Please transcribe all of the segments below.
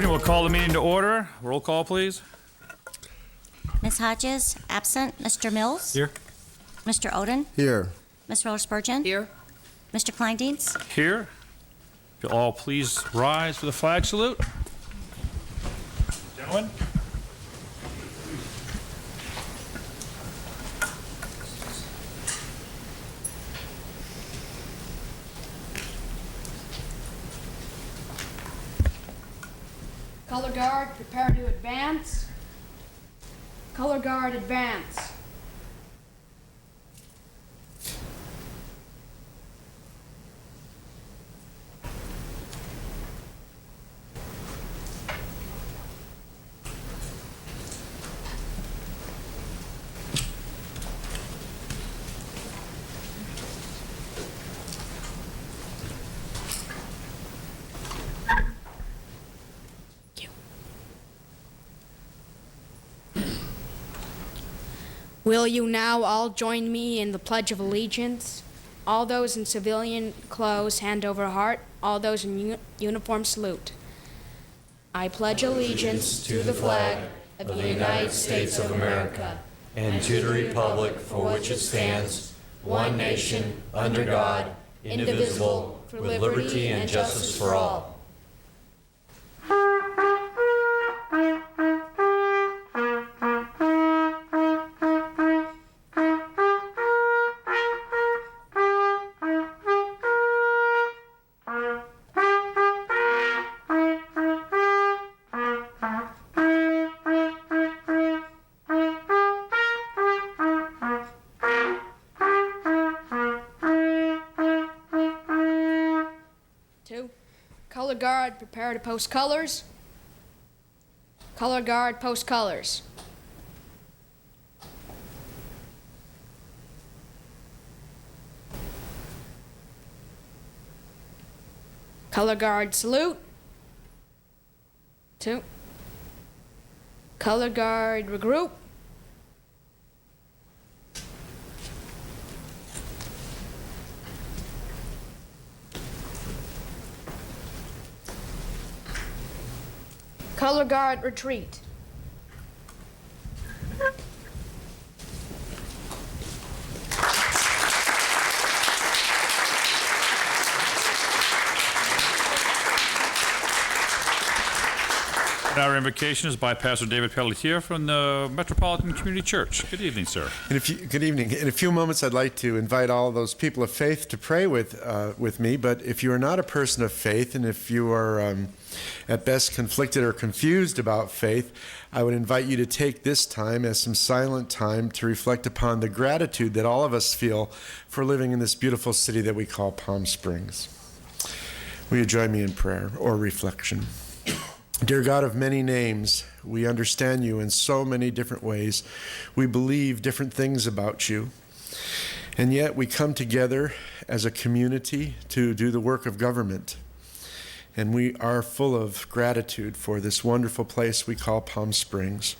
evening. We'll call the meeting to order. Roll call, please. Ms. Hodges, absent. Mr. Mills? Here. Mr. Oden? Here. Ms. Roller Spurgeon? Here. Mr. Kleindienst? Here. If you'll all please rise for the flag salute. Gentlemen. Color guard, prepare to advance. Color guard, advance. Will you now all join me in the Pledge of Allegiance? All those in civilian clothes, hand over heart. All those in uniform, salute. I pledge allegiance to the flag of the United States of America and to the republic for which it stands, one nation, under God, indivisible, with liberty and justice for all. Color guard, prepare to post colors. Color guard, post colors. Color guard, salute. 2. Color guard, regroup. Color guard, retreat. Our invocation is by Pastor David Pelletier from the Metropolitan Community Church. Good evening, sir. Good evening. In a few moments, I'd like to invite all of those people of faith to pray with me. But if you are not a person of faith, and if you are at best conflicted or confused about faith, I would invite you to take this time as some silent time to reflect upon the gratitude that all of us feel for living in this beautiful city that we call Palm Springs. Will you join me in prayer or reflection? Dear God of many names, we understand you in so many different ways. We believe different things about you. And yet we come together as a community to do the work of government. And we are full of gratitude for this wonderful place we call Palm Springs.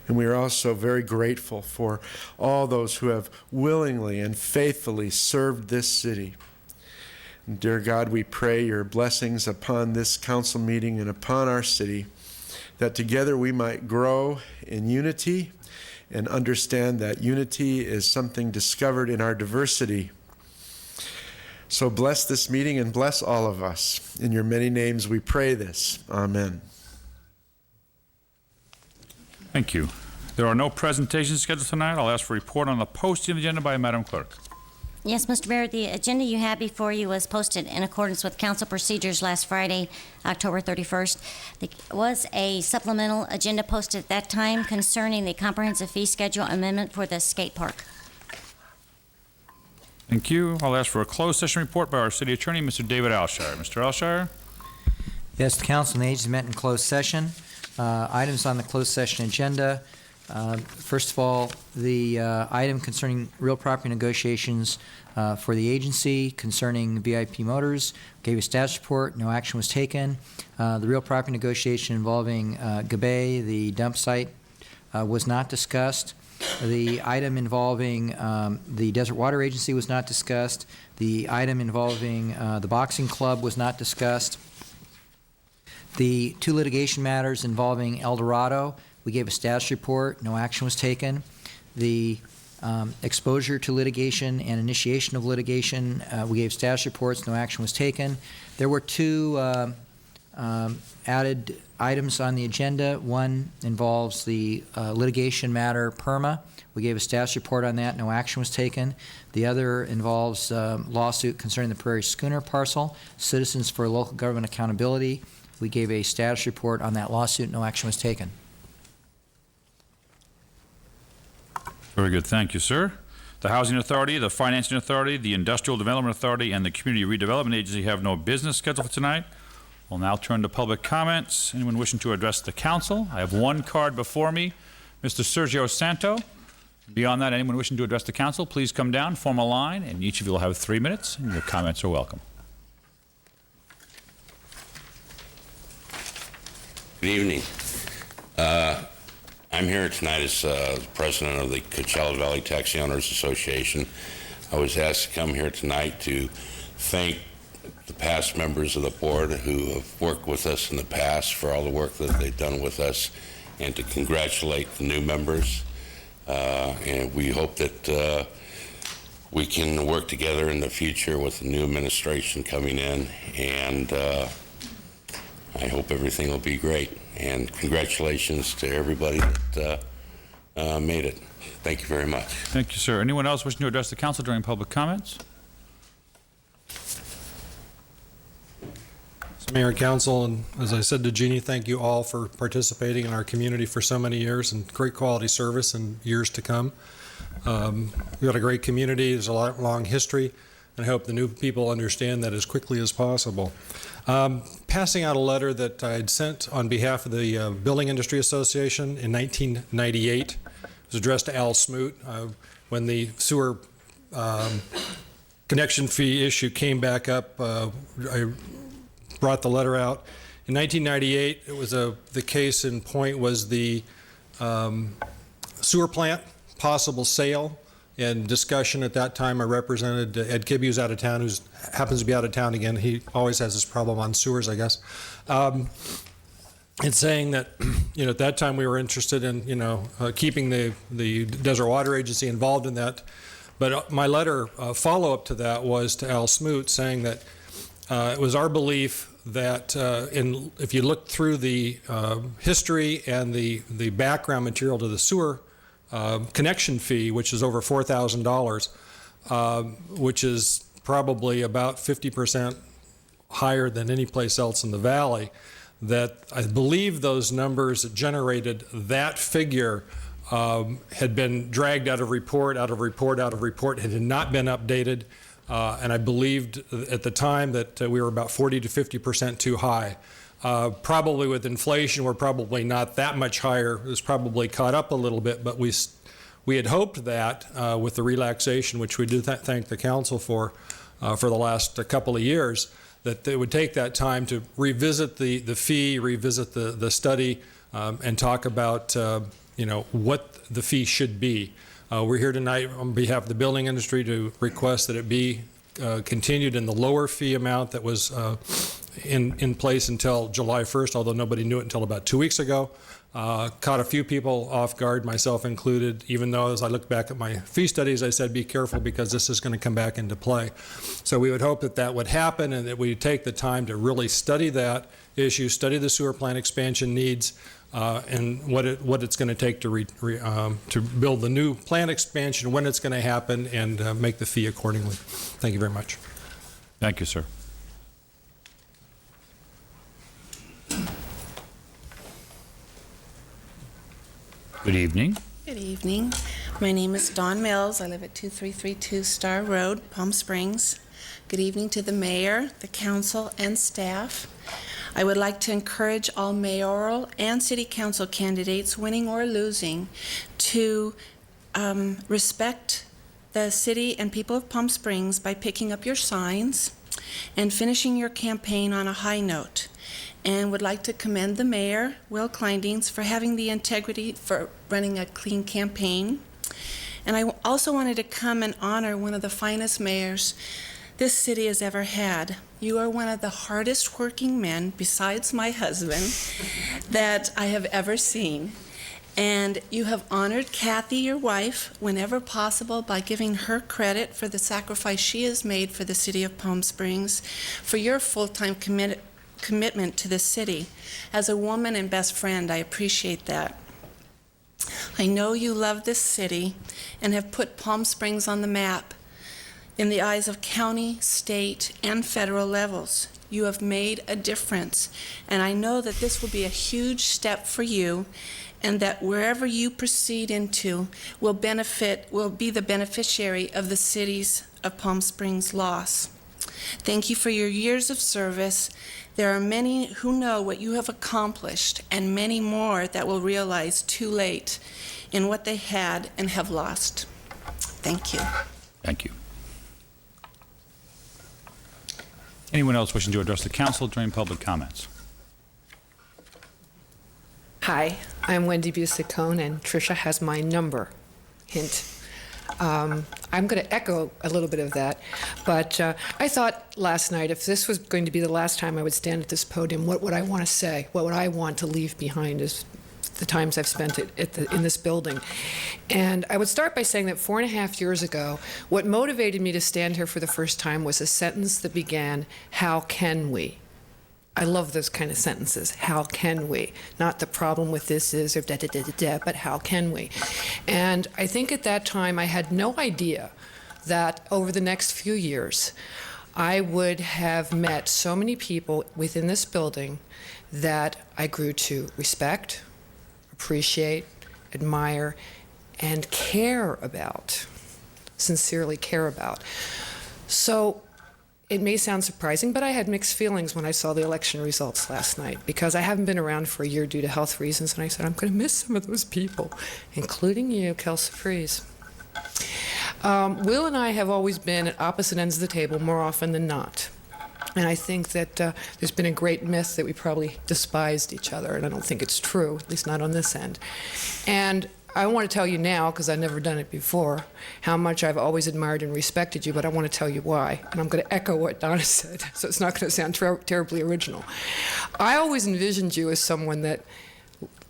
And we are also very grateful for all those who have willingly and faithfully served this city. Dear God, we pray your blessings upon this council meeting and upon our city, that together we might grow in unity and understand that unity is something discovered in our diversity. So bless this meeting and bless all of us. In your many names we pray this. Amen. Thank you. There are no presentations scheduled tonight. I'll ask for a report on the posting of the agenda by Madam Clerk. Yes, Mr. Mayor, the agenda you have before you was posted in accordance with council procedures last Friday, October 31st. There was a supplemental agenda posted at that time concerning the comprehensive fee schedule amendment for the skate park. Thank you. I'll ask for a closed session report by our city attorney, Mr. David Alshire. Mr. Alshire? Yes, the council and the agency met in closed session. Items on the closed session agenda. First of all, the item concerning real property negotiations for the agency concerning VIP Motors gave a status report. No action was taken. The real property negotiation involving Gabay, the dump site, was not discussed. The item involving the Desert Water Agency was not discussed. The item involving the boxing club was not discussed. The two litigation matters involving El Dorado, we gave a status report, no action was taken. The exposure to litigation and initiation of litigation, we gave status reports, no action was taken. There were two added items on the agenda. One involves the litigation matter PERMA. We gave a status report on that, no action was taken. The other involves lawsuit concerning the Prairie Schooner parcel, Citizens for Local Government Accountability. We gave a status report on that lawsuit, no action was taken. Very good, thank you, sir. The Housing Authority, the Financing Authority, the Industrial Development Authority, and the Community Redevelopment Agency have no business scheduled for tonight. We'll now turn to public comments. Anyone wishing to address the council? I have one card before me. Mr. Sergio Santo. Beyond that, anyone wishing to address the council, please come down, form a line, and each of you will have 3 minutes, and your comments are welcome. Good evening. I'm here tonight as president of the Coachella Valley Taxi Owners Association. I was asked to come here tonight to thank the past members of the board who have worked with us in the past for all the work that they've done with us, and to congratulate the new members. And we hope that we can work together in the future with the new administration coming in, and I hope everything will be great. And congratulations to everybody that made it. Thank you very much. Thank you, sir. Anyone else wishing to address the council during public comments? Mayor and Council, and as I said to Jeannie, thank you all for participating in our community for so many years, and great quality service in years to come. We've got a great community. There's a long history, and I hope the new people understand that as quickly as possible. Passing out a letter that I had sent on behalf of the Building Industry Association in 1998. It was addressed to Al Smoot when the sewer connection fee issue came back up. I brought the letter out. In 1998, it was the case in point was the sewer plant possible sale. In discussion at that time, I represented Ed Kibbe, who's out of town, who happens to be out of town again. He always has this problem on sewers, I guess. And saying that, at that time we were interested in, keeping the Desert Water Agency involved in that. But my letter follow-up to that was to Al Smoot, saying that it was our belief that if you look through the history and the background material to the sewer connection fee, which is over $4,000, which is probably about 50% higher than any place else in the valley, that I believe those numbers that generated that figure had been dragged out of report, and had not been updated. And I believed at the time that we were about 40 to 50% too high. Probably with inflation, we're probably not that much higher. It's probably caught up a little bit, but we had hoped that with the relaxation, which we do thank the council for the last couple of years, that they would take that time to revisit the fee, revisit the study, and talk about what the fee should be. We're here tonight on behalf of the building industry to request that it be continued in the lower fee amount that was in place until July 1st, although nobody knew it until about 2 weeks ago. Caught a few people off guard, myself included, even though as I look back at my fee studies, I said, be careful because this is going to come back into play. So we would hope that that would happen and that we take the time to really study that issue, study the sewer plant expansion needs, and what it's going to take to build the new plant expansion, when it's going to happen, and make the fee accordingly. Thank you very much. Thank you, sir. Good evening. Good evening. My name is Dawn Mills. I live at 2332 Star Road, Palm Springs. Good evening to the mayor, the council, and staff. I would like to encourage all mayoral and city council candidates, winning or losing, to respect the city and people of Palm Springs by picking up your signs and finishing your campaign on a high note. And would like to commend the mayor, Will Kleindings, for having the integrity for running a clean campaign. And I also wanted to come and honor one of the finest mayors this city has ever had. You are one of the hardest working men, besides my husband, that I have ever seen. And you have honored Kathy, your wife, whenever possible by giving her credit for the sacrifice she has made for the city of Palm Springs, for your full-time commitment to this city. As a woman and best friend, I appreciate that. I know you love this city and have put Palm Springs on the map in the eyes of county, state, and federal levels. You have made a difference, and I know that this will be a huge step for you, and that wherever you proceed into will be the beneficiary of the city's of Palm Springs loss. Thank you for your years of service. There are many who know what you have accomplished, and many more that will realize too late in what they had and have lost. Thank you. Thank you. Anyone else wishing to address the council during public comments? Hi, I'm Wendy Busick-Cohn, and Tricia has my number. Hint. I'm going to echo a little bit of that, but I thought last night, if this was going to be the last time I would stand at this podium, what would I want to say? What would I want to leave behind as the times I've spent in this building? And I would start by saying that 4.5 years ago, what motivated me to stand here for the first time was a sentence that began, "How can we?" I love those kind of sentences. How can we? Not the problem with this is, or da-da-da-da-da, but how can we? And I think at that time I had no idea that over the next few years I would have met so many people within this building that I grew to respect, appreciate, admire, and care about, sincerely care about. So it may sound surprising, but I had mixed feelings when I saw the election results last night, because I haven't been around for a year due to health reasons, and I said, I'm going to miss some of those people, including you, Kelsey Freeze. Will and I have always been at opposite ends of the table more often than not. And I think that there's been a great myth that we probably despised each other, and I don't think it's true, at least not on this end. And I want to tell you now, because I've never done it before, how much I've always admired and respected you, but I want to tell you why. And I'm going to echo what Donna said, so it's not going to sound terribly original. I always envisioned you as someone that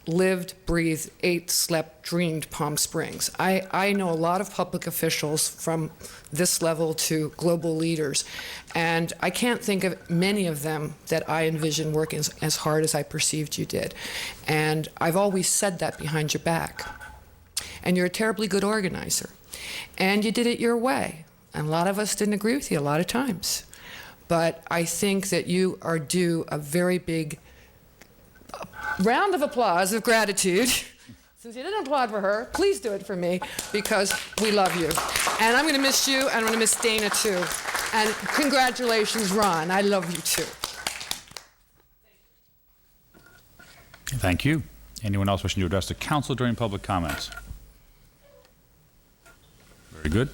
lived, breathed, ate, slept, dreamed Palm Springs. I know a lot of public officials from this level to global leaders, and I can't think of many of them that I envision working as hard as I perceived you did. And I've always said that behind your back. And you're a terribly good organizer. And you did it your way. And a lot of us didn't agree with you a lot of times. But I think that you are due a very big round of applause of gratitude. Since you didn't applaud for her, please do it for me, because we love you. And I'm going to miss you, and I'm going to miss Dana too. And congratulations, Ron. I love you too. Thank you. Anyone else wishing to address the council during public comments? Very good.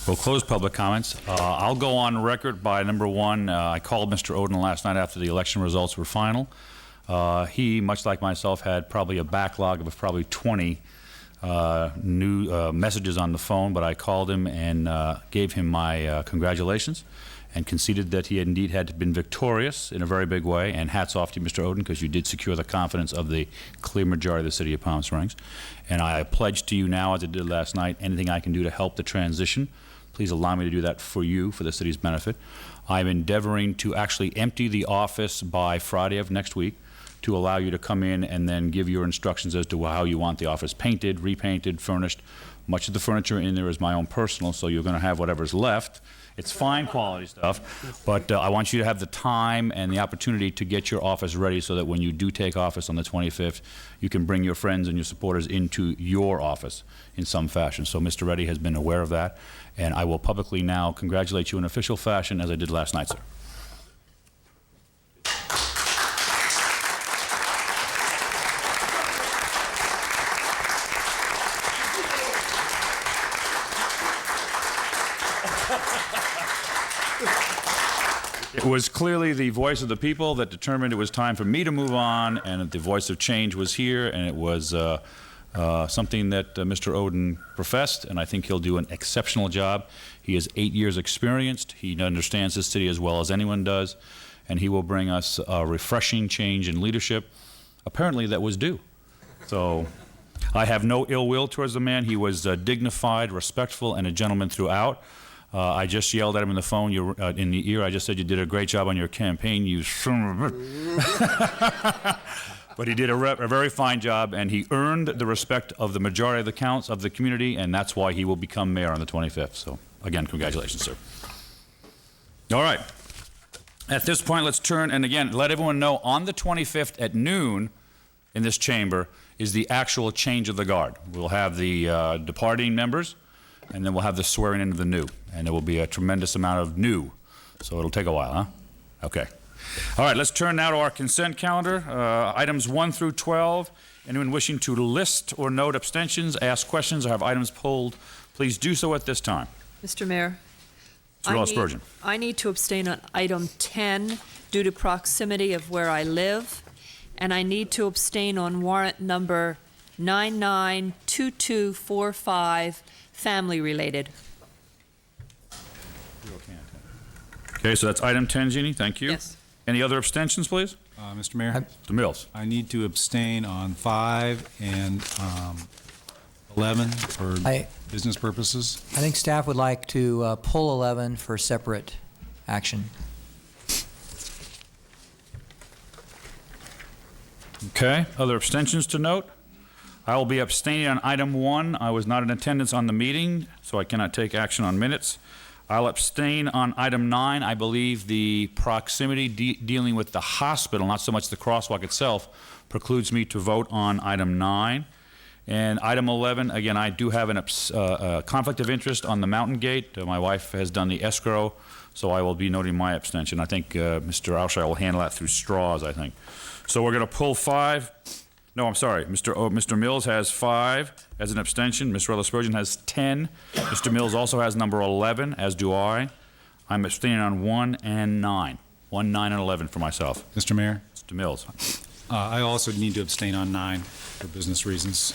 We'll close public comments. I'll go on record by number one. I called Mr. Oden last night after the election results were final. He, much like myself, had probably a backlog of probably 20 new messages on the phone, but I called him and gave him my congratulations and conceded that he had indeed had been victorious in a very big way. And hats off to you, Mr. Oden, because you did secure the confidence of the clear majority of the city of Palm Springs. And I pledge to you now, as I did last night, anything I can do to help the transition, please allow me to do that for you, for the city's benefit. I'm endeavoring to actually empty the office by Friday of next week to allow you to come in and then give your instructions as to how you want the office painted, repainted, furnished. Much of the furniture in there is my own personal, so you're going to have whatever's left. It's fine quality stuff, but I want you to have the time and the opportunity to get your office ready so that when you do take office on the 25th, you can bring your friends and your supporters into your office in some fashion. So Mr. Reddy has been aware of that, and I will publicly now congratulate you in official fashion as I did last night, sir. It was clearly the voice of the people that determined it was time for me to move on, and that the voice of change was here, and it was something that Mr. Oden professed, and I think he'll do an exceptional job. He is 8 years experienced. He understands this city as well as anyone does, and he will bring us a refreshing change in leadership, apparently that was due. So I have no ill will towards the man. He was dignified, respectful, and a gentleman throughout. I just yelled at him in the phone, in the ear. I just said, "You did a great job on your campaign, you son of a..." But he did a very fine job, and he earned the respect of the majority of the counts of the community, and that's why he will become mayor on the 25th. So, again, congratulations, sir. All right. At this point, let's turn, and again, let everyone know, on the 25th at noon in this chamber is the actual change of the guard. We'll have the departing members, and then we'll have the swearing in of the new. And there will be a tremendous amount of new. So it'll take a while, huh? Okay. All right, let's turn now to our consent calendar. Items 1 through 12. Anyone wishing to list or note abstentions, ask questions, or have items pulled, please do so at this time. Mr. Mayor. Mr. Ross Spurgeon. I need to abstain on item 10 due to proximity of where I live, and I need to abstain on warrant number 992245, family-related. Okay, so that's item 10, Jeannie. Thank you. Yes. Any other abstentions, please? Mr. Mayor, Mr. Mills. I need to abstain on 5 and 11 for business purposes. I think staff would like to pull 11 for separate action. Okay, other abstentions to note? I will be abstaining on item 1. I was not in attendance on the meeting, so I cannot take action on minutes. I'll abstain on item 9. I believe the proximity dealing with the hospital, not so much the crosswalk itself, precludes me to vote on item 9. And item 11, again, I do have a conflict of interest on the Mountain Gate. My wife has done the escrow, so I will be noting my abstention. I think Mr. Alshire will handle that through straws, I think. So we're going to pull 5. No, I'm sorry. Mr. Mills has 5 as an abstention. Ms. Rella Spurgeon has 10. Mr. Mills also has number 11, as do I. I'm abstaining on 1 and 9. 1, 9, and 11 for myself. Mr. Mayor? Mr. Mills. I also need to abstain on 9 for business reasons.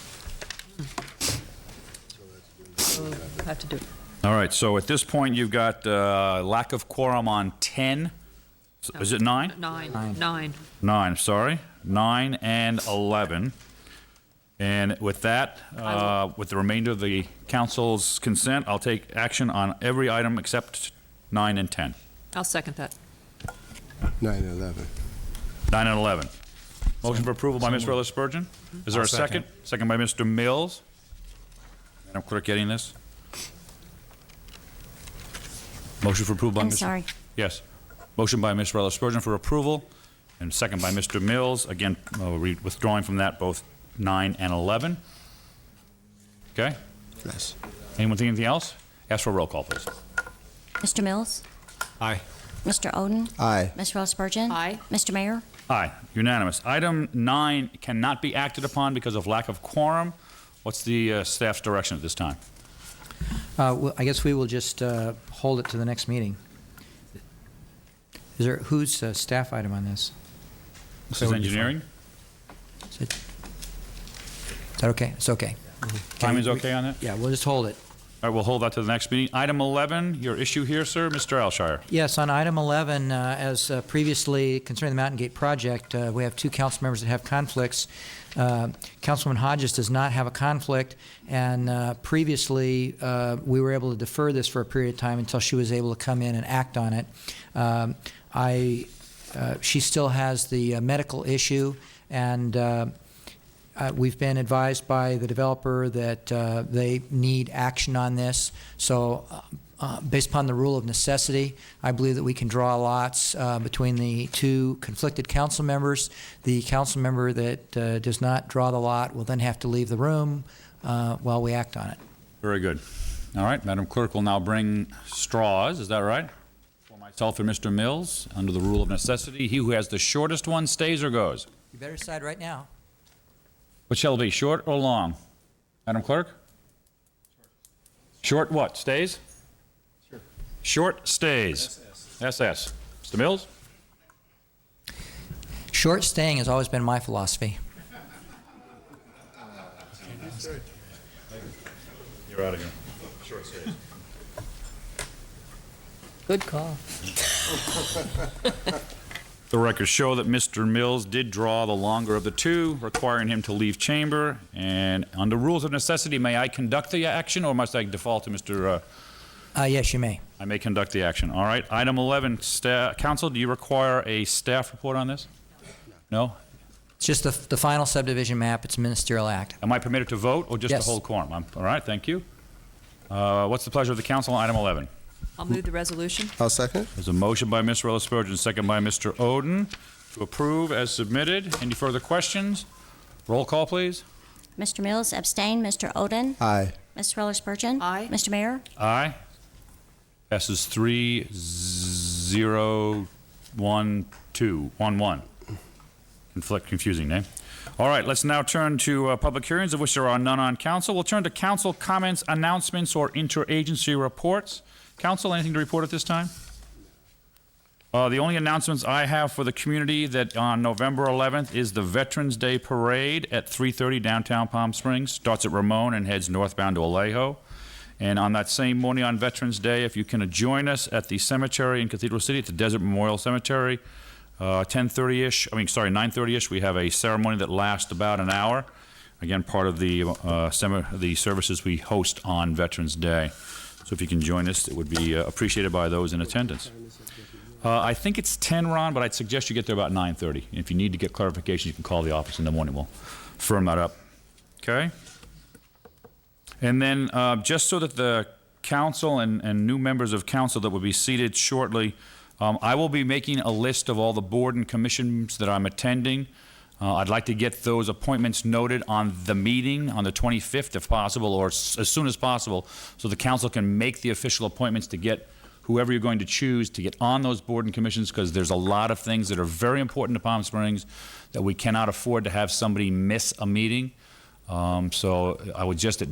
Have to do it. All right, so at this point, you've got lack of quorum on 10. Is it 9? 9. 9, sorry. 9 and 11. And with that, with the remainder of the council's consent, I'll take action on every item except 9 and 10. I'll second that. 9 and 11. 9 and 11. Motion for approval by Ms. Rella Spurgeon. Is there a second? Second by Mr. Mills. Madam Clerk, getting this? Motion for approval by I'm Ms. sorry. Yes. Motion by Ms. Rella Spurgeon for approval, and second by Mr. Mills. Again, withdrawing from that both 9 and 11. Okay? Yes. Anyone think anything else? Ask for a roll call, please. Mr. Mills? Aye. Mr. Oden? Aye. Ms. Ross Spurgeon? Aye. Mr. Mayor? Aye, unanimous. Item 9 cannot be acted upon because of lack of quorum. What's the staff's direction at this time? Well, I guess we will just hold it to the next meeting. Is there, whose staff item on this? This is engineering? Is that okay? It's okay. Timing's okay on that? Yeah, we'll just hold it. All right, we'll hold that to the next meeting. Item 11, your issue here, sir, Mr. Alshire. Yes, on item 11, as previously concerning the Mountain Gate project, we have 2 council members that have conflicts. Councilwoman Hodges does not have a conflict, and previously we were able to defer this for a period of time until she was able to come in and act on it. She still has the medical issue, and we've been advised by the developer that they need action on this. So based upon the rule of necessity, I believe that we can draw lots between the 2 conflicted council members. The council member that does not draw the lot will then have to leave the room while we act on it. Very good. All right, Madam Clerk will now bring straws, is that right? For myself and Mr. Mills, under the rule of necessity, he who has the shortest one stays or goes. You better decide right now. What shall it be, short or long? Madam Clerk? Short what, stays? Short stays. SS. Mr. Mills? Short staying has always been my philosophy. You're out of here. Short stays. Good call. The records show that Mr. Mills did draw the longer of the two, requiring him to leave chamber. And under rules of necessity, may I conduct the action, or must I default to Mr.? Yes, you may. I may conduct the action. All right. Item 11, Council, do you require a staff report on this? No? It's just the final subdivision map. It's a ministerial act. Am I permitted to vote, or just Yes. to hold quorum? All right, thank you. What's the pleasure of the council on item 11? I'll move the resolution. I'll second. There's a motion by Ms. Rella Spurgeon, second by Mr. Oden, to approve as submitted. Any further questions? Roll call, please. Mr. Mills abstain. Mr. Oden? Aye. Ms. Reller Spurgeon? Aye. Mr. Mayor? Aye. Passes 3-0-1-2. 1-1. Confusing name. All right, let's now turn to public hearings, of which there are none on council. We'll turn to council comments, announcements, or interagency reports. Council, anything to report at this time? The only announcements I have for the community that on November 11th is the Veterans Day Parade at 3:30 downtown Palm Springs. Starts at Ramon and heads northbound to Alejo. And on that same morning on Veterans Day, if you can join us at the cemetery in Cathedral City, at the Desert Memorial Cemetery, 9:30-ish, we have a ceremony that lasts about an hour. Again, part of the services we host on Veterans Day. So if you can join us, it would be appreciated by those in attendance. I think it's 10, Ron, but I'd suggest you get there about 9:30. And if you need to get clarification, you can call the office in the morning. We'll firm that up. Okay? And then just so that the council and new members of council that will be seated shortly, I will be making a list of all the board and commissions that I'm attending. I'd like to get those appointments noted on the meeting on the 25th, if possible, or as soon as possible, so the council can make the official appointments to get whoever you're going to choose to get on those board and commissions, because there's a lot of things that are very important to Palm Springs that we cannot afford to have somebody miss a meeting. So I would just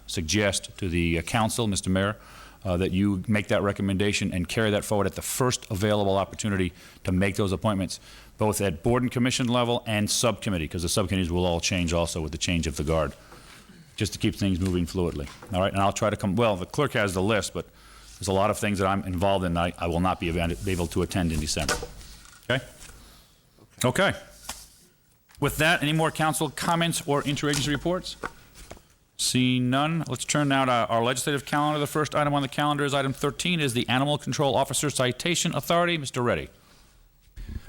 suggest to the council, Mr. Mayor, that you make that recommendation and carry that forward at the first available opportunity to make those appointments, both at board and commission level and subcommittee, because the subcommittees will all change also with the change of the guard, just to keep things moving fluidly. All right, and I'll try to the clerk has the list, but there's a lot of things that I'm involved in that I will not be able to attend in December. Okay? Okay. With that, any more council comments or interagency reports? Seeing none, let's turn now to our legislative calendar. The first item on the calendar is item 13, is the Animal Control Officer Citation Authority. Mr. Reddy.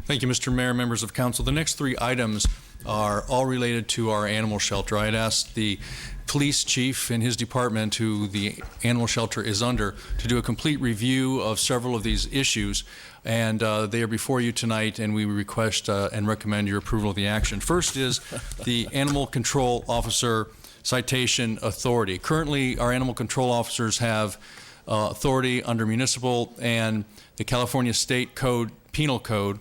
Thank you, Mr. Mayor, members of council. The next three items are all related to our animal shelter. I had asked the police chief in his department, who the animal shelter is under, to do a complete review of several of these issues, and they are before you tonight, and we request and recommend your approval of the action. First is the Animal Control Officer Citation Authority. Currently, our animal control officers have authority under municipal and the California State Code, Penal Code,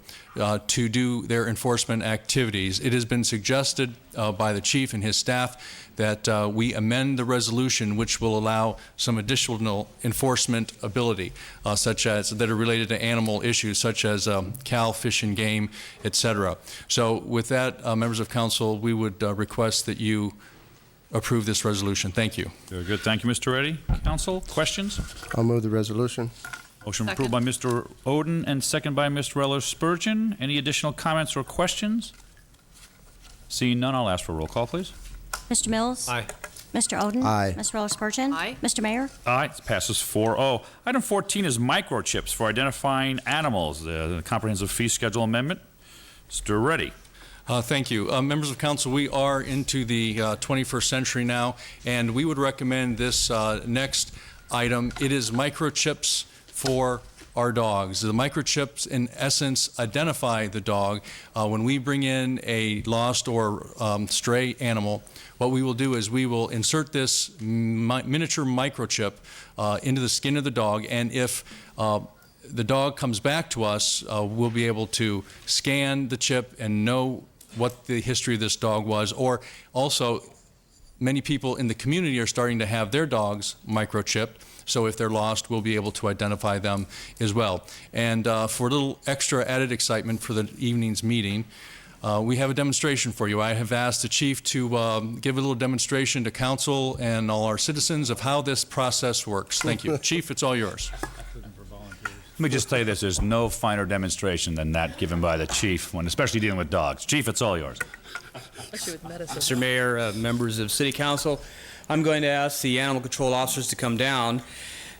to do their enforcement activities. It has been suggested by the chief and his staff that we amend the resolution, which will allow some additional enforcement ability, such as that are related to animal issues, such as Cal, Fish and Game, etc. So with that, members of council, we would request that you approve this resolution. Thank you. Very good. Thank you, Mr. Reddy. Council, questions? I'll move the resolution. Motion approved by Mr. Oden and second by Ms. Reller Spurgeon. Any additional comments or questions? Seeing none, I'll ask for a roll call, please. Mr. Mills? Aye. Mr. Oden? Aye. Ms. Reller Spurgeon? Aye. Mr. Mayor? Aye, it passes 4-0. Item 14 is microchips for identifying animals, the comprehensive fee schedule amendment. Mr. Reddy. Thank you. Members of council, we are into the 21st century now, and we would recommend this next item. It is microchips for our dogs. The microchips, in essence, identify the dog. When we bring in a lost or stray animal, what we will do is we will insert this miniature microchip into the skin of the dog, and if the dog comes back to us, we'll be able to scan the chip and know what the history of this dog was. Or also, many people in the community are starting to have their dogs microchipped, so if they're lost, we'll be able to identify them as well. And for a little extra added excitement for the evening's meeting, we have a demonstration for you. I have asked the chief to give a little demonstration to council and all our citizens of how this process works. Thank you. Chief, it's all yours. Let me just say this, there's no finer demonstration than that given by the chief, when especially dealing with dogs. Chief, it's all yours. Mr. Mayor, members of City Council, I'm going to ask the animal control officers to come down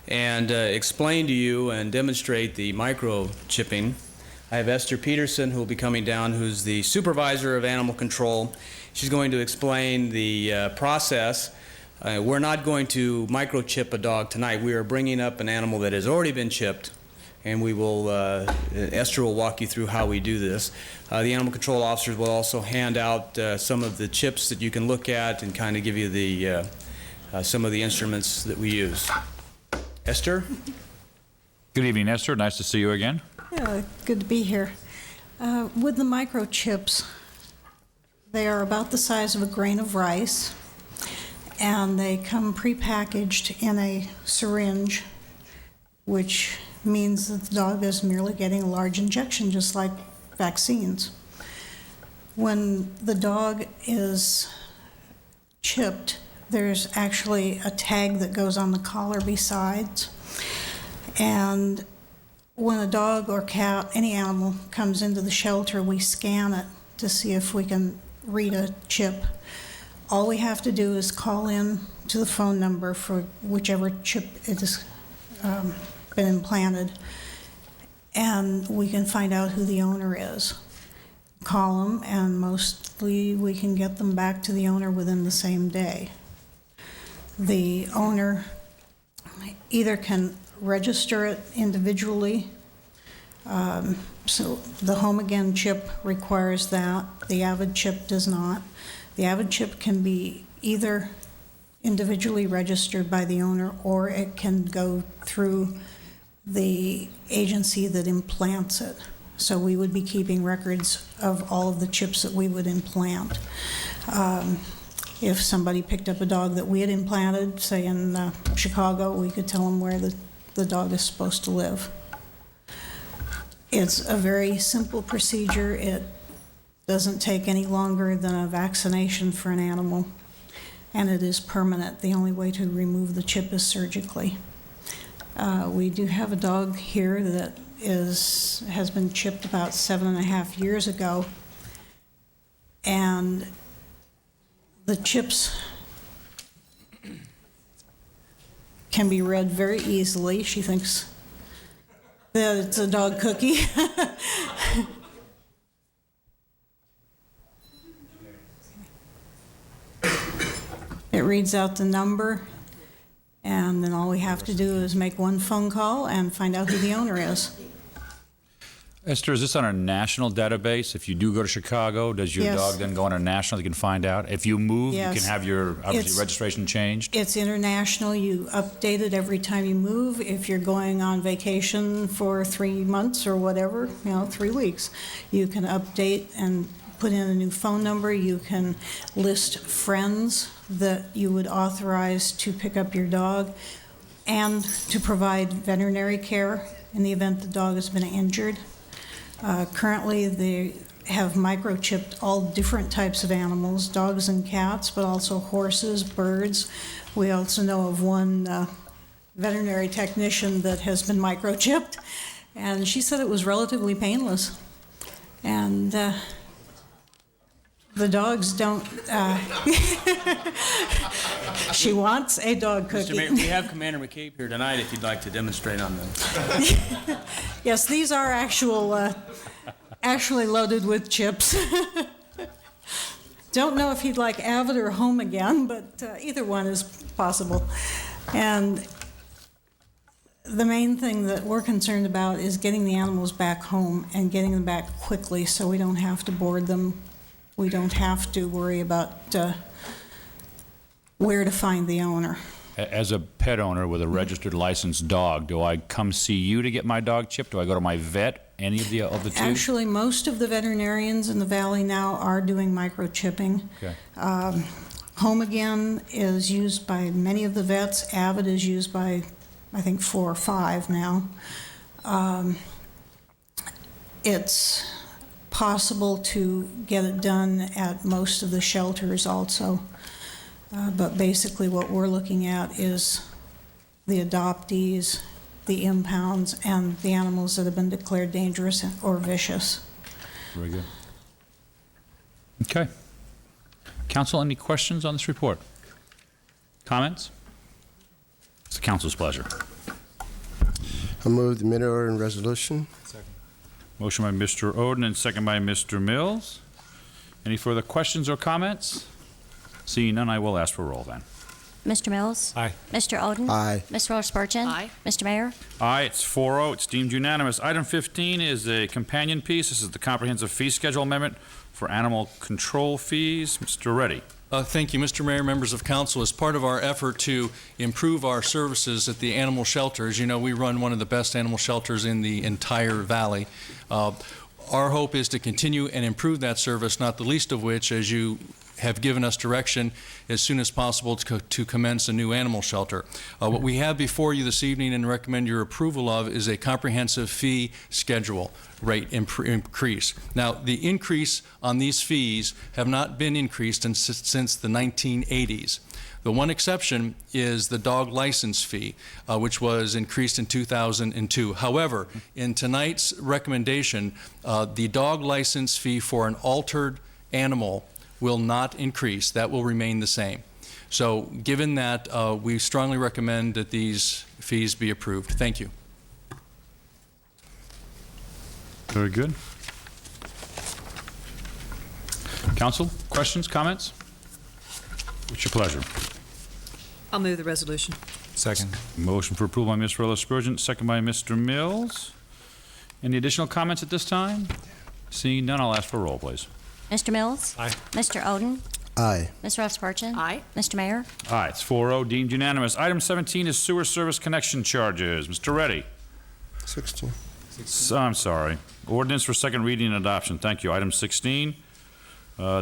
and explain to you and demonstrate the microchipping. I have Esther Peterson, who will be coming down, who's the supervisor of animal control. She's going to explain the process. We're not going to microchip a dog tonight. We are bringing up an animal that has already been chipped, and we will, Esther will walk you through how we do this. The animal control officers will also hand out some of the chips that you can look at and kind of give you the some of the instruments that we use. Esther? Good evening, Esther. Nice to see you again. Yeah, good to be here. With the microchips, they are about the size of a grain of rice, and they come prepackaged in a syringe, which means that the dog is merely getting a large injection, just like vaccines. When the dog is chipped, there's actually a tag that goes on the collar besides. And when a dog or cat, any animal, comes into the shelter, we scan it to see if we can read a chip. All we have to do is call in to the phone number for whichever chip it has been implanted, and we can find out who the owner is. Call them, and mostly we can get them back to the owner within the same day. The owner either can register it individually, so the Home Again chip requires that. The Avid chip does not. The Avid chip can be either individually registered by the owner, or it can go through the agency that implants it. So we would be keeping records of all of the chips that we would implant. If somebody picked up a dog that we had implanted, say in Chicago, we could tell them where the dog is supposed to live. It's a very simple procedure. It doesn't take any longer than a vaccination for an animal, and it is permanent. The only way to remove the chip is surgically. We do have a dog here that has been chipped about 7.5 years ago, and the chips can be read very easily. She thinks that it's a dog cookie. It reads out the number, and then all we have to do is make one phone call and find out who the owner is. Esther, is this on a national database? If you do go to Chicago, does your Yes. dog then go on a national, they can find out? If you move, Yes. you can have your, obviously, It's- registration changed? It's international. You update it every time you move. If you're going on vacation for 3 months or whatever, 3 weeks, you can update and put in a new phone number. You can list friends that you would authorize to pick up your dog and to provide veterinary care in the event the dog has been injured. Currently, they have microchipped all different types of animals, dogs and cats, but also horses, birds. We also know of one veterinary technician that has been microchipped, and she said it was relatively painless. And the dogs don't. She wants a dog cookie. Mr. Mayor, we have Commander McCabe here tonight if you'd like to demonstrate on them. Yes, these are actually loaded with chips. Don't know if he'd like Avid or Home Again, but either one is possible. And the main thing that we're concerned about is getting the animals back home and getting them back quickly so we don't have to board them. We don't have to worry about where to find the owner. As a pet owner with a registered licensed dog, do I come see you to get my dog chipped? Do I go to my vet? Any of the two? Actually, most of the veterinarians in the valley now are doing microchipping. Okay. Home Again is used by many of the vets. Avid is used by, I think, 4 or 5 now. It's possible to get it done at most of the shelters also. But basically what we're looking at is the adoptees, the impounds, and the animals that have been declared dangerous or vicious. Very good. Okay. Council, any questions on this report? Comments? It's the council's pleasure. I move the minute order and resolution. Motion by Mr. Oden and second by Mr. Mills. Any further questions or comments? Seeing none, I will ask for a roll then. Mr. Mills? Aye. Mr. Oden? Aye. Ms. Rose Spurgeon? Aye. Mr. Mayor? Aye, it's 4-0. It's deemed unanimous. Item 15 is a companion piece. This is the comprehensive fee schedule amendment for animal control fees. Mr. Reddy. Thank you, Mr. Mayor, members of council. As part of our effort to improve our services at the animal shelters, you know, we run one of the best animal shelters in the entire valley. Our hope is to continue and improve that service, not the least of which, as you have given us direction as soon as possible to commence a new animal shelter. What we have before you this evening and recommend your approval of is a comprehensive fee schedule rate increase. Now, the increase on these fees have not been increased since the 1980s. The one exception is the dog license fee, which was increased in 2002. However, in tonight's recommendation, the dog license fee for an altered animal will not increase. That will remain the same. So given that, we strongly recommend that these fees be approved. Thank you. Very good. Council, questions, comments? What's your pleasure? I'll move the resolution. Second. Motion for approval by Ms. Rella Spurgeon, second by Mr. Mills. Any additional comments at this time? Seeing none, I'll ask for a roll, please. Mr. Mills? Aye. Mr. Oden? Aye. Ms. Rose Spurgeon? Aye. Mr. Mayor? Aye, it's 4-0, deemed unanimous. Item 17 is sewer service connection charges. Mr. Reddy. 16. I'm sorry. Ordinance for second reading and adoption. Thank you. Item 16.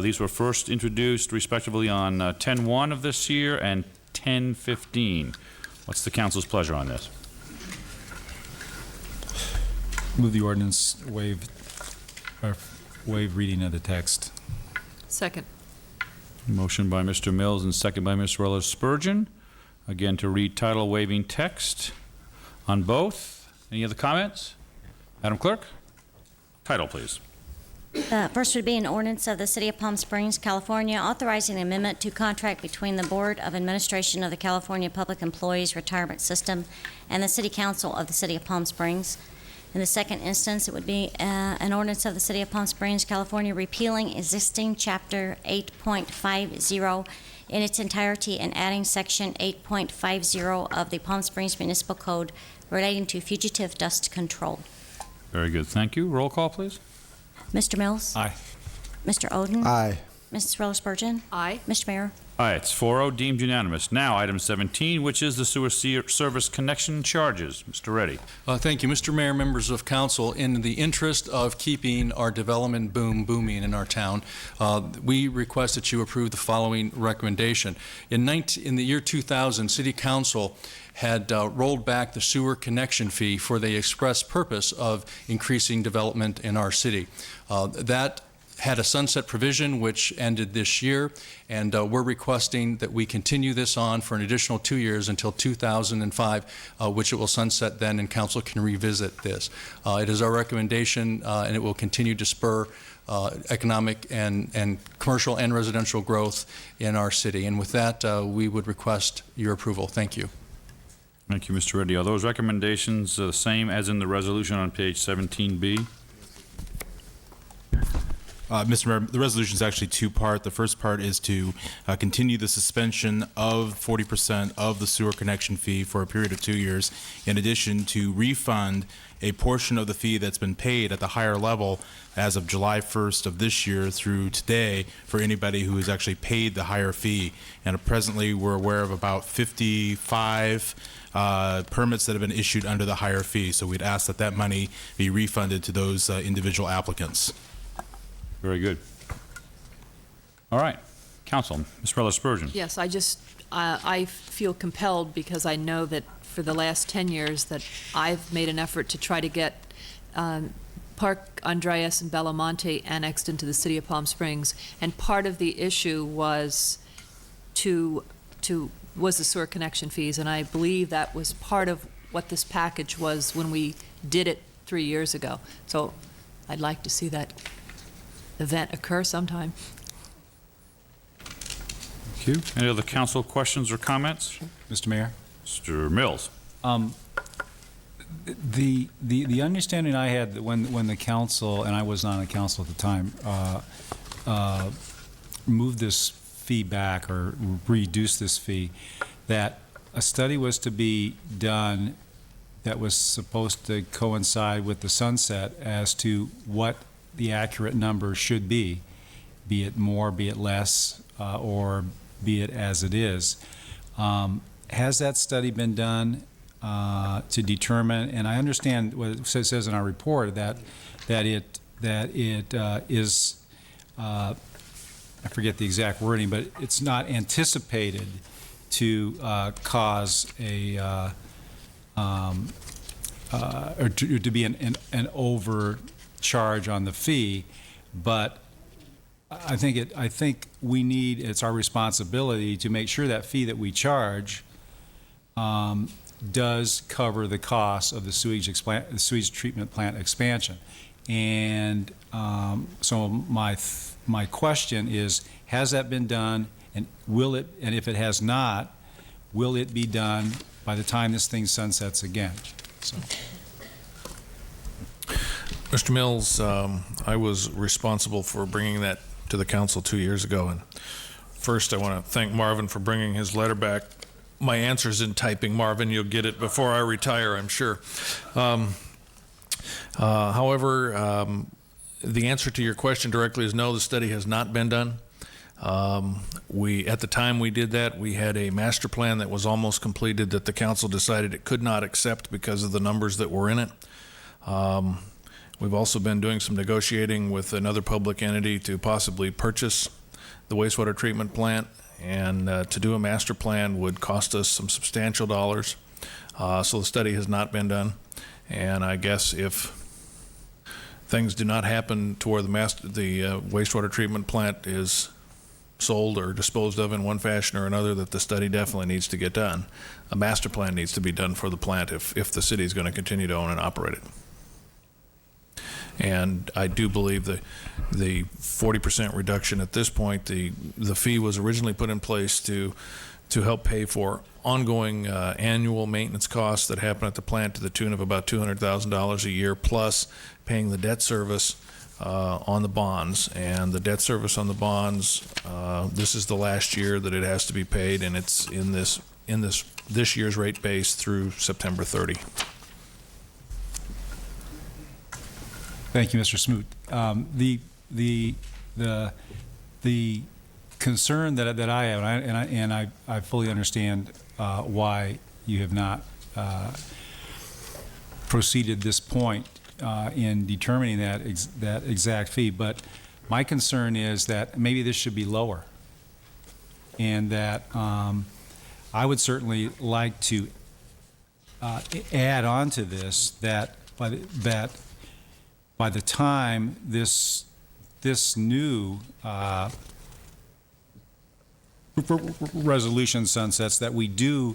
These were first introduced respectively on 10-1 of this year and 10-15. What's the council's pleasure on this? Move the ordinance, waive reading of the text. Second. Motion by Mr. Mills and second by Ms. Rella Spurgeon. Again, to read title waiving text on both. Any other comments? Madam Clerk? Title, please. First would be an ordinance of the City of Palm Springs, California, authorizing an amendment to contract between the Board of Administration of the California Public Employees Retirement System and the City Council of the City of Palm Springs. In the second instance, it would be an ordinance of the City of Palm Springs, California, repealing existing Chapter 8.50 in its entirety and adding Section 8.50 of the Palm Springs Municipal Code relating to fugitive dust control. Very good. Thank you. Roll call, please. Mr. Mills? Aye. Mr. Oden? Aye. Mrs. Rella Spurgeon? Aye. Mr. Mayor? Aye, it's 4-0, deemed unanimous. Now, item 17, which is the sewer service connection charges. Mr. Reddy. Thank you, Mr. Mayor, members of council. In the interest of keeping our development boom booming in our town, we request that you approve the following recommendation. In the year 2000, City Council had rolled back the sewer connection fee for the express purpose of increasing development in our city. That had a sunset provision which ended this year, and we're requesting that we continue this on for an additional 2 years until 2005, which it will sunset then, and council can revisit this. It is our recommendation, and it will continue to spur economic and commercial and residential growth in our city. And with that, we would request your approval. Thank you. Thank you, Mr. Reddy. Are those recommendations the same as in the resolution on page 17B? Mr. Mayor, the resolution is actually two-part. The first part is to continue the suspension of 40% of the sewer connection fee for a period of 2 years, in addition to refund a portion of the fee that's been paid at the higher level as of July 1st of this year through today for anybody who has actually paid the higher fee. And presently, we're aware of about 55 permits that have been issued under the higher fee. So we'd ask that that money be refunded to those individual applicants. Very good. All right. Council, Ms. Rella Spurgeon. Yes, I feel compelled because I know that for the last 10 years that I've made an effort to try to get Park Andreas and Belamonte annexed into the city of Palm Springs, and part of the issue was was the sewer connection fees, and I believe that was part of what this package was when we did it 3 years ago. So I'd like to see that event occur sometime. Thank you. Any other council questions or comments? Mr. Mayor? Mr. Mills. The understanding I had that when the council, and I was not on the council at the time, moved this fee back or reduced this fee, that a study was to be done that was supposed to coincide with the sunset as to what the accurate number should be it more, be it less, or be it as it is. Has that study been done to determine, and I understand what it says in our report, that it is, I forget the exact wording, but it's not anticipated to cause a or to be an overcharge on the fee, but I think we need, it's our responsibility to make sure that fee that we charge does cover the cost of the sewage treatment plant expansion. And so my question is, has that been done, and will it? And if it has not, will it be done by the time this thing sunsets again? So. Mr. Mills, I was responsible for bringing that to the council 2 years ago. And first, I want to thank Marvin for bringing his letter back. My answer's in typing, Marvin. You'll get it before I retire, I'm sure. However, the answer to your question directly is no, the study has not been done. At the time we did that, we had a master plan that was almost completed that the council decided it could not accept because of the numbers that were in it. We've also been doing some negotiating with another public entity to possibly purchase the wastewater treatment plant, and to do a master plan would cost us some substantial dollars. So the study has not been done, and I guess if things do not happen to where the wastewater treatment plant is sold or disposed of in one fashion or another, that the study definitely needs to get done. A master plan needs to be done for the plant if the city is going to continue to own and operate it. And I do believe the 40% reduction at this point, the fee was originally put in place to help pay for ongoing annual maintenance costs that happen at the plant to the tune of about $200,000 a year, plus paying the debt service on the bonds. And the debt service on the bonds, this is the last year that it has to be paid, and it's in this year's rate base through September 30. Thank you, Mr. Smoot. The concern that I have, and I fully understand why you have not proceeded this point in determining that exact fee, but my concern is that maybe this should be lower, and that I would certainly like to add on to this that by the time this new resolution sunsets, that we do,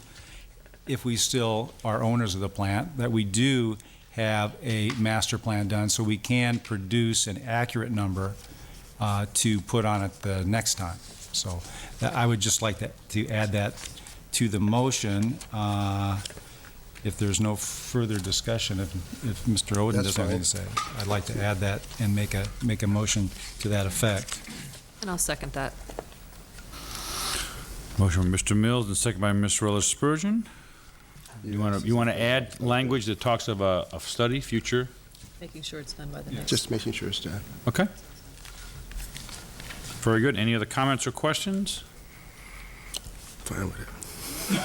if we still are owners of the plant, that we do have a master plan done so we can produce an accurate number to put on it the next time. So I would just like to add that to the motion. If there's no further discussion, if Mr. Oden doesn't have anything to say, I'd like to add that and make a motion to that effect. And I'll second that. Motion by Mr. Mills and second by Ms. Rella Spurgeon. You want to add language that talks of a study, future? Making sure it's done by the next. Just making sure it's done. Okay. Very good. Any other comments or questions? Fine with it.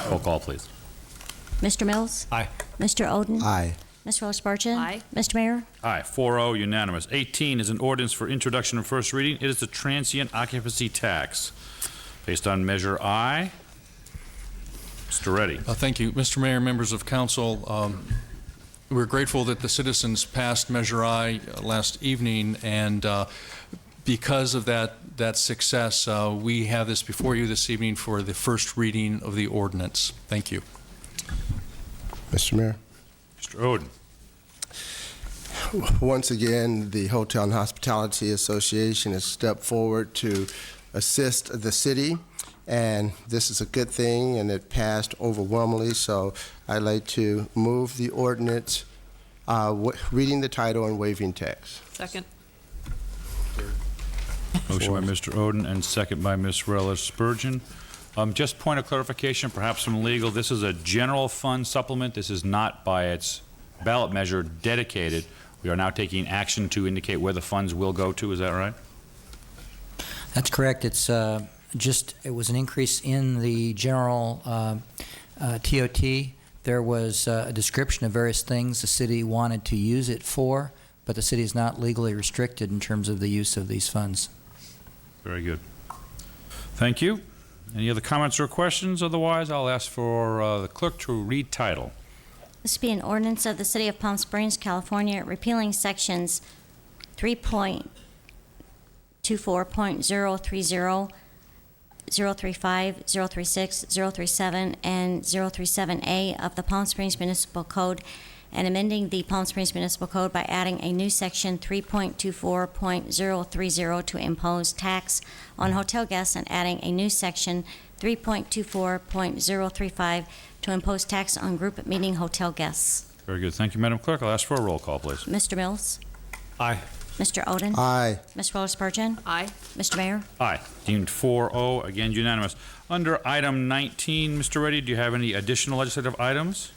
Roll call, please. Mr. Mills? Aye. Mr. Oden? Aye. Ms. Rella Spurgeon? Aye. Mr. Mayor? Aye, 4-0, unanimous. 18 is an ordinance for introduction and first reading. It is the transient occupancy tax based on Measure I. Mr. Reddy. Thank you. Mr. Mayor, members of council, we're grateful that the citizens passed Measure I last evening, and because of that success, we have this before you this evening for the first reading of the ordinance. Thank you. Mr. Mayor. Mr. Oden. Once again, the Hotel and Hospitality Association has stepped forward to assist the city, and this is a good thing, and it passed overwhelmingly, so I'd like to move the ordinance, reading the title and waiving text. Second. Motion by Mr. Oden and second by Ms. Relish Spurgeon. Just point of clarification, perhaps from legal, this is a general fund supplement. This is not by its ballot measure dedicated. We are now taking action to indicate where the funds will go to. Is that right? That's correct. It's it was an increase in the general TOT. There was a description of various things the city wanted to use it for, but the city is not legally restricted in terms of the use of these funds. Very good. Thank you. Any other comments or questions? Otherwise, I'll ask for the clerk to read title. This be an ordinance of the City of Palm Springs, California, repealing sections 3.24.030, 035, 036, 037, and 037A of the Palm Springs Municipal Code, and amending the Palm Springs Municipal Code by adding a new section 3.24.030 to impose tax on hotel guests, and adding a new section 3.24.035 to impose tax on group meeting hotel guests. Very good. Thank you, Madam Clerk. I'll ask for a roll call, please. Mr. Mills? Aye. Mr. Oden? Aye. Ms. Relish Spurgeon? Aye. Mr. Mayor? Aye. Deemed 4-0, again unanimous. Under item 19, Mr. Reddy, do you have any additional legislative items?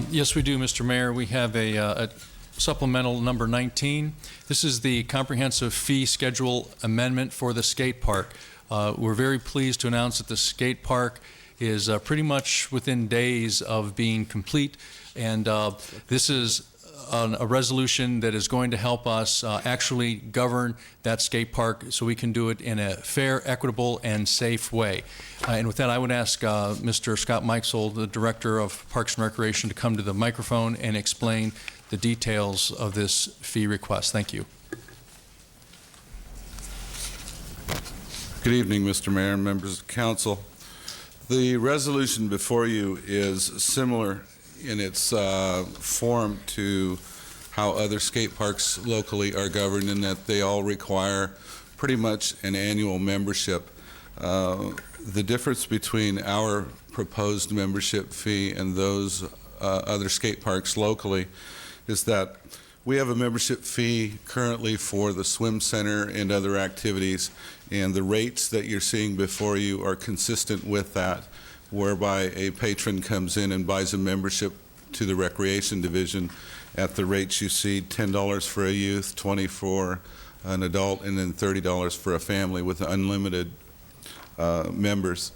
Yes, we do, Mr. Mayor. We have a supplemental number 19. This is the comprehensive fee schedule amendment for the skate park. We're very pleased to announce that the skate park is pretty much within days of being complete, and this is a resolution that is going to help us actually govern that skate park so we can do it in a fair, equitable, and safe way. And with that, I would ask Mr. Scott Mikesell, the Director of Parks and Recreation, to come to the microphone and explain the details of this fee request. Thank you. Good evening, Mr. Mayor and members of council. The resolution before you is similar in its form to how other skate parks locally are governed, in that they all require pretty much an annual membership. The difference between our proposed membership fee and those other skate parks locally is that we have a membership fee currently for the swim center and other activities, and the rates that you're seeing before you are consistent with that, whereby a patron comes in and buys a membership to the recreation division at the rates you see: $10 for a youth, $20 for an adult, and then $30 for a family with unlimited members.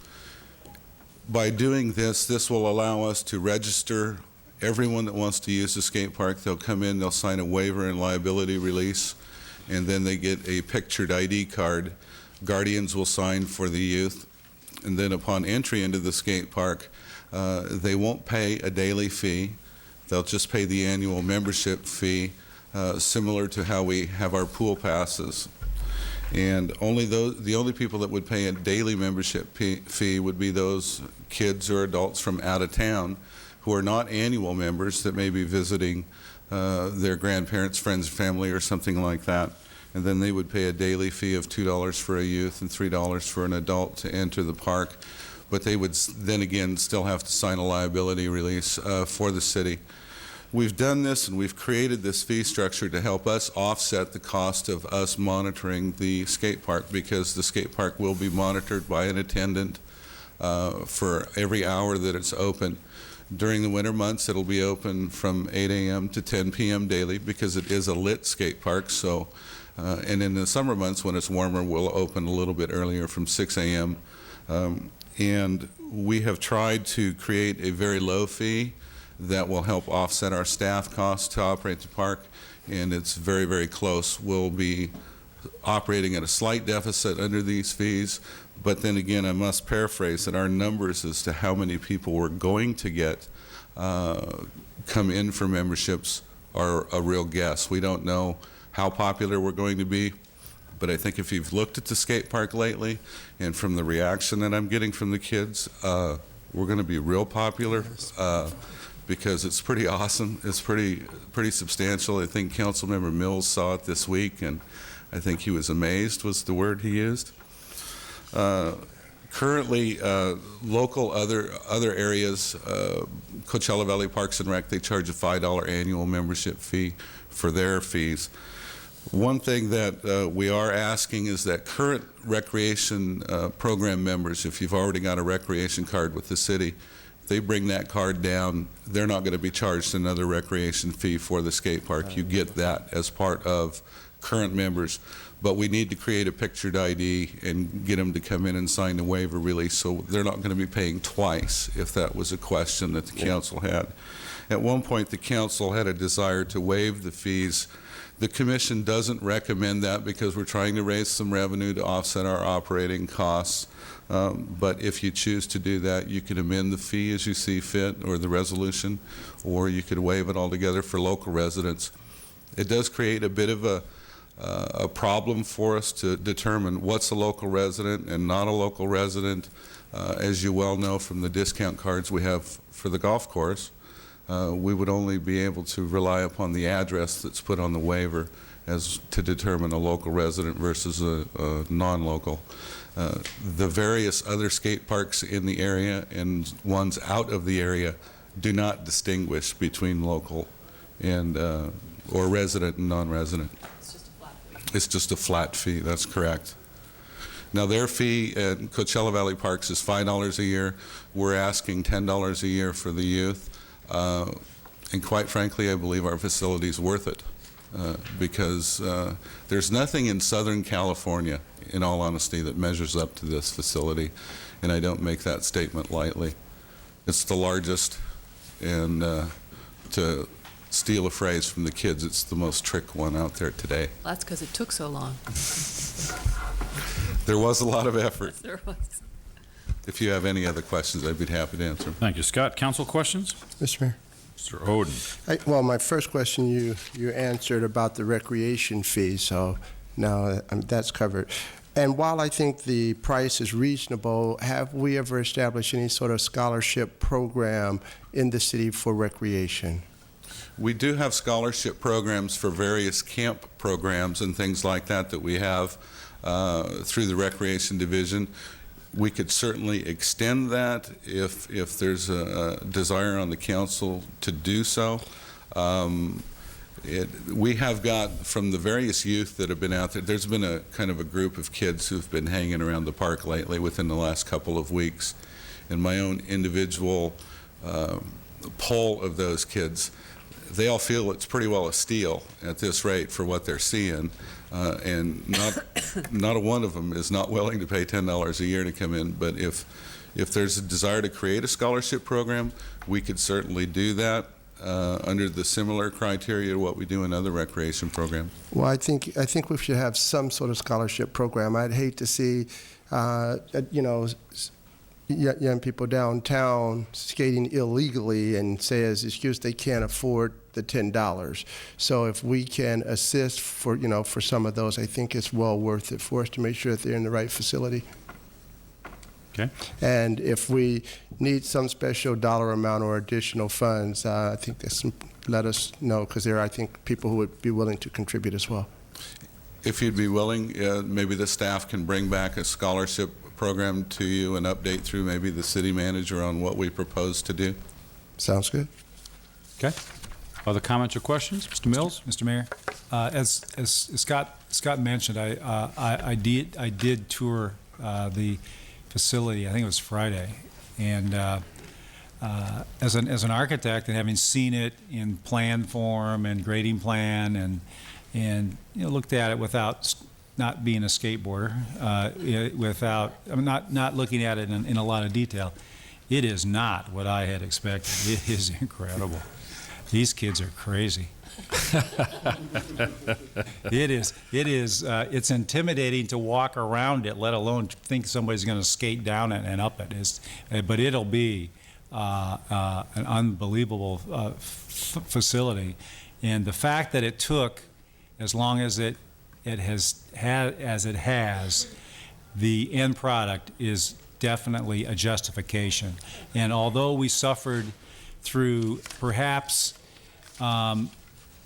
By doing this, this will allow us to register everyone that wants to use the skate park. They'll come in, they'll sign a waiver and liability release, and then they get a pictured ID card. Guardians will sign for the youth, and then upon entry into the skate park, they won't pay a daily fee. They'll just pay the annual membership fee, similar to how we have our pool passes. And the only people that would pay a daily membership fee would be those kids or adults from out of town who are not annual members, that may be visiting their grandparents, friends, family, or something like that. And then they would pay a daily fee of $2 for a youth and $3 for an adult to enter the park. But they would then again still have to sign a liability release for the city. We've done this, and we've created this fee structure to help us offset the cost of us monitoring the skate park, because the skate park will be monitored by an attendant for every hour that it's open. During the winter months, it'll be open from 8 a.m. to 10 p.m. daily, because it is a lit skate park. So, and in the summer months when it's warmer, we'll open a little bit earlier from 6 a.m. And we have tried to create a very low fee that will help offset our staff costs to operate the park, and it's very, very close. We'll be operating at a slight deficit under these fees. But then again, I must paraphrase that our numbers as to how many people we're going to get come in for memberships are a real guess. We don't know how popular we're going to be, but I think if you've looked at the skate park lately, and from the reaction that I'm getting from the kids, we're going to be real popular because it's pretty awesome. It's pretty substantial. I think Councilmember Mills saw it this week, and I think he was amazed was the word he used. Currently, local other areas, Coachella Valley Parks and Rec, they charge a $5 annual membership fee for their fees. One thing that we are asking is that current recreation program members, if you've already got a recreation card with the city, if they bring that card down, they're not going to be charged another recreation fee for the skate park. You get that as part of current members. But we need to create a pictured ID and get them to come in and sign the waiver release, so they're not going to be paying twice, if that was a question that the council had. At one point, the council had a desire to waive the fees. The commission doesn't recommend that because we're trying to raise some revenue to offset our operating costs. But if you choose to do that, you can amend the fee as you see fit, or the resolution, or you could waive it altogether for local residents. It does create a bit of a problem for us to determine what's a local resident and not a local resident. As you well know from the discount cards we have for the golf course, we would only be able to rely upon the address that's put on the waiver as to determine a local resident versus a non-local. The various other skate parks in the area and ones out of the area do not distinguish between local and or resident and non-resident. It's just a flat fee, that's correct. Now, their fee at Coachella Valley Parks is $5 a year. We're asking $10 a year for the youth. And quite frankly, I believe our facility is worth it because there's nothing in Southern California, in all honesty, that measures up to this facility. And I don't make that statement lightly. It's the largest, and to steal a phrase from the kids, it's the most trick one out there today. Well, that's because it took so long. There was a lot of effort. Yes, there was. If you have any other questions, I'd be happy to answer them. Thank you, Scott. Council questions? Mr. Mayor. Mr. Oden. Well, my first question you answered about the recreation fee, so now that's covered. And while I think the price is reasonable, have we ever established any sort of scholarship program in the city for recreation? We do have scholarship programs for various camp programs and things like that that we have through the Recreation Division. We could certainly extend that if there's a desire on the council to do so. We have got, from the various youth that have been out there, there's been a kind of a group of kids who've been hanging around the park lately within the last couple of weeks. And my own individual poll of those kids, they all feel it's pretty well a steal at this rate for what they're seeing. And not a one of them is not willing to pay $10 a year to come in. But if there's a desire to create a scholarship program, we could certainly do that under the similar criteria to what we do in other recreation programs. Well, I think we should have some sort of scholarship program. I'd hate to see, young people downtown skating illegally and say as excuse they can't afford the $10. So if we can assist for some of those, I think it's well worth it for us to make sure that they're in the right facility. Okay. And if we need some special dollar amount or additional funds, I think let us know, because there are, I think, people who would be willing to contribute as well. If you'd be willing, maybe the staff can bring back a scholarship program to you and update through maybe the city manager on what we propose to do. Sounds good. Okay. Other comments or questions? Mr. Mills? Mr. Mayor, as Scott mentioned, I did tour the facility. I think it was Friday, and as an architect and having seen it in plan form and grading plan and looked at it without not being a skateboarder, not looking at it in a lot of detail, it is not what I had expected. It is incredible. These kids are crazy. It's intimidating to walk around it, let alone think somebody's going to skate down it and up it. But it'll be an unbelievable facility. And the fact that it took as long as it has, the end product is definitely a justification. And although we suffered through perhaps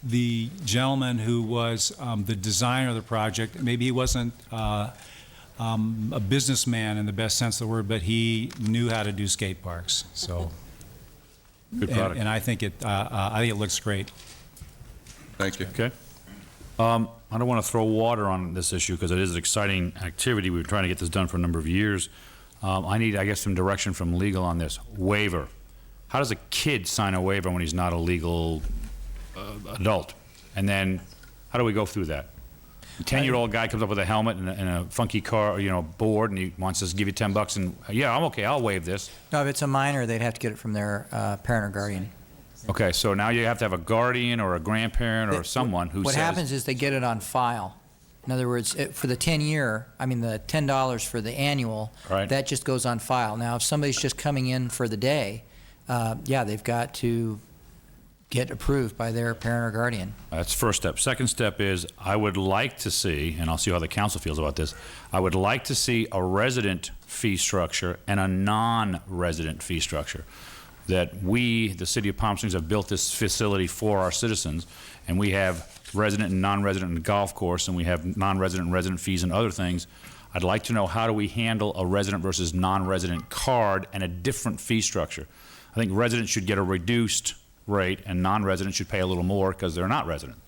the gentleman who was the designer of the project, maybe he wasn't a businessman in the best sense of the word, but he knew how to do skate parks. So, Good product. And I think it looks great. Thank you. Okay. I don't want to throw water on this issue because it is an exciting activity. We've been trying to get this done for a number of years. I need, I guess, some direction from legal on this. Waiver. How does a kid sign a waiver when he's not a legal adult? And then how do we go through that? A 10-year-old guy comes up with a helmet and a funky car, board, and he wants us to give you $10 and, yeah, I'm okay, I'll waive this. No, if it's a minor, they'd have to get it from their parent or guardian. Okay, so now you have to have a guardian or a grandparent or someone who What says... happens is they get it on file. In other words, for the 10-year, the $10 for the annual, Right. that just goes on file. Now, if somebody's just coming in for the day, they've got to get approved by their parent or guardian. That's the first step. Second step is I would like to see, and I'll see how the council feels about this, I would like to see a resident fee structure and a non-resident fee structure. That we, the city of Palm Springs, have built this facility for our citizens, and we have resident and non-resident in the golf course, and we have non-resident and resident fees and other things. I'd like to know, how do we handle a resident versus non-resident card and a different fee structure? I think residents should get a reduced rate and non-residents should pay a little more because they're not resident.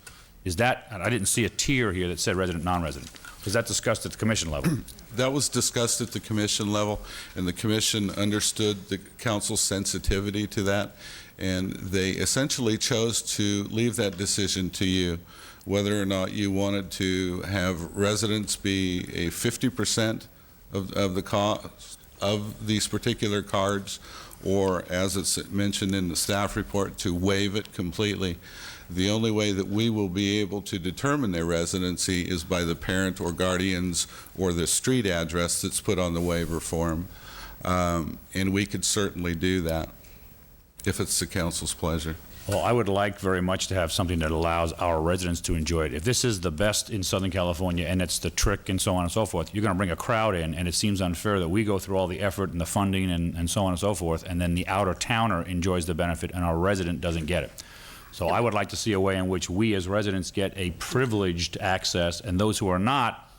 Is that, I didn't see a tier here that said resident, non-resident. Was that discussed at the commission level? That was discussed at the commission level, and the commission understood the council's sensitivity to that, and they essentially chose to leave that decision to you, whether or not you wanted to have residents be a 50% of the cost of these particular cards, or, as it's mentioned in the staff report, to waive it completely. The only way that we will be able to determine their residency is by the parent or guardians or the street address that's put on the waiver form. And we could certainly do that if it's the council's pleasure. Well, I would like very much to have something that allows our residents to enjoy it. If this is the best in Southern California and it's the trick and so on and so forth, you're going to bring a crowd in, and it seems unfair that we go through all the effort and the funding and so on and so forth, and then the outer-towner enjoys the benefit and our resident doesn't get it. So I would like to see a way in which we as residents get a privileged access, and those who are not,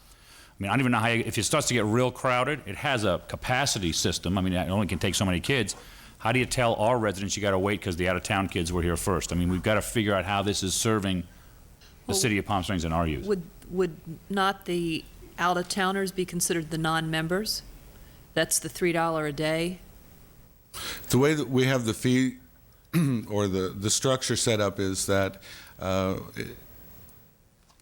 I don't even know how, if it starts to get real crowded, it has a capacity system. It only can take so many kids. How do you tell our residents you got to wait because the out-of-town kids were here first? We've got to figure out how this is serving the city of Palm Springs and our youth. Would not the out-of-towners be considered the non-members? That's the $3 a day? The way that we have the fee or the structure set up is that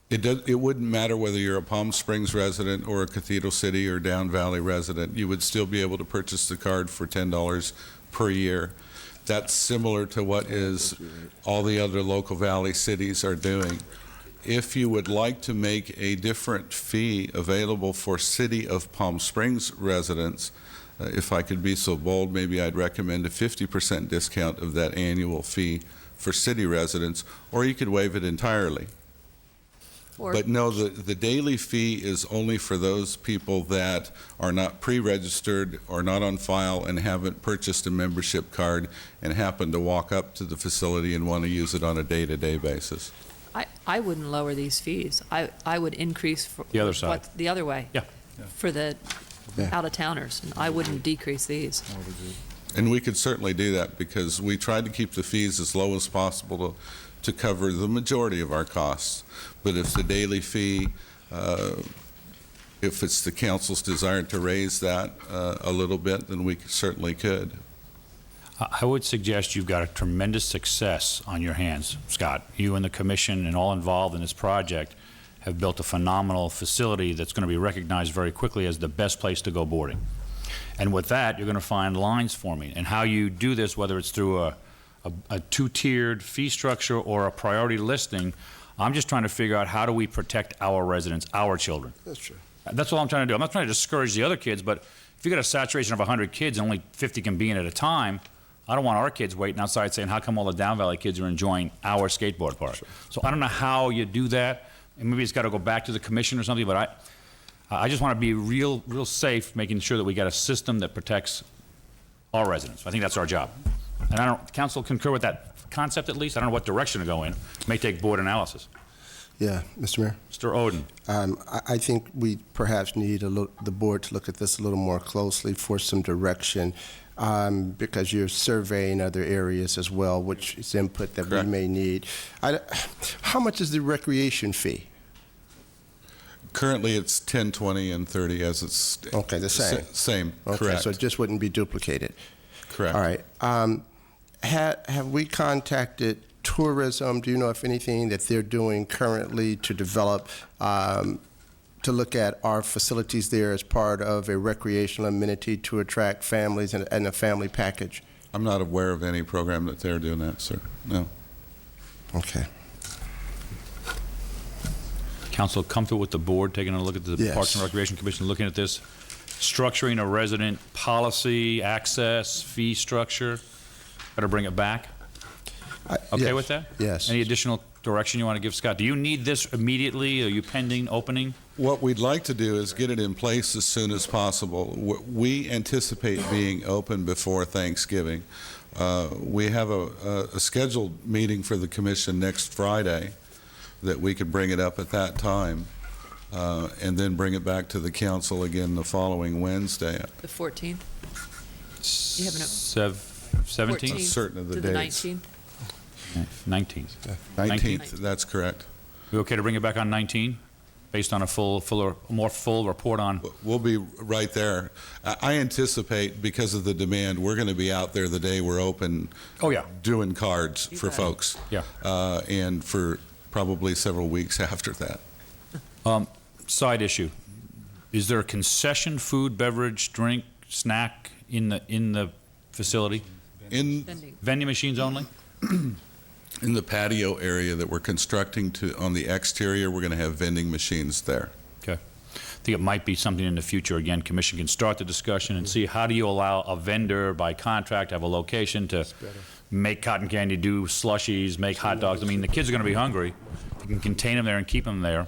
it wouldn't matter whether you're a Palm Springs resident or a Cathedral City or Down Valley resident. You would still be able to purchase the card for $10 per year. That's similar to what is all the other local valley cities are doing. If you would like to make a different fee available for City of Palm Springs residents, if I could be so bold, maybe I'd recommend a 50% discount of that annual fee for city residents, or you could waive it entirely. But no, the daily fee is only for those people that are not pre-registered or not on file and haven't purchased a membership card and happen to walk up to the facility and want to use it on a day-to-day basis. I wouldn't lower these fees. I would increase for the other side. The other way. Yeah. For the out-of-towners. I wouldn't decrease these. And we could certainly do that because we tried to keep the fees as low as possible to cover the majority of our costs. But if the daily fee, if it's the council's desire to raise that a little bit, then we certainly could. I would suggest you've got a tremendous success on your hands, Scott. You and the commission and all involved in this project have built a phenomenal facility that's going to be recognized very quickly as the best place to go boarding. And with that, you're going to find lines forming. And how you do this, whether it's through a a two-tiered fee structure or a priority listing. I'm just trying to figure out how do we protect our residents, our children. That's true. That's all I'm trying to do. I'm not trying to discourage the other kids, but if you got a saturation of 100 kids and only 50 can be in at a time, I don't want our kids waiting outside saying, how come all the Down Valley kids are enjoying our skateboard park? Sure. So I don't know how you do that. And maybe it's got to go back to the commission or something, but I just want to be real safe, making sure that we got a system that protects our residents. I think that's our job. And I don't, council concur with that concept at least? I don't know what direction to go in. May take board analysis. Yeah, Mr. Mayor. Mr. Oden. I think we perhaps need the board to look at this a little more closely for some direction, because you're surveying other areas as well, which is input that we may need. How much is the recreation fee? Currently, it's 10, 20, and 30 as it's... Okay, the same. Same, okay, correct. so it just wouldn't be duplicated. Correct. All right. Have we contacted tourism? Do you know if anything that they're doing currently to develop, to look at our facilities there as part of a recreational amenity to attract families and a family package? I'm not aware of any program that they're doing that, sir. No. Okay. Council comfortable with the board taking a look at the Yes. Parks and Recreation Commission, looking at this, structuring a resident policy, access, fee structure? Got to bring it back? Okay yes. with that? Yes. Any additional direction you want to give, Scott? Do you need this immediately? Are you pending opening? What we'd like to do is get it in place as soon as possible. We anticipate being open before Thanksgiving. We have a scheduled meeting for the commission next Friday that we could bring it up at that time, and then bring it back to the council again the following Wednesday. The 14th? You have 17th? I'm certain of the to the dates. 19th? 19th. 19th, that's correct. We okay to bring it back on 19, based on a more full report on? We'll be right there. I anticipate, because of the demand, we're going to be out there the day we're open. Oh, yeah. Doing cards for folks. Yeah. And for probably several weeks after that. Side issue. Is there a concession, food, beverage, drink, snack in the facility? In vending machines only? In the patio area that we're constructing on the exterior, we're going to have vending machines there. Okay. I think it might be something in the future. Again, commission can start the discussion and see how do you allow a vendor by contract have a location to make cotton candy, do slushies, make hot dogs. I mean, the kids are going to be hungry. You can contain them there and keep them there.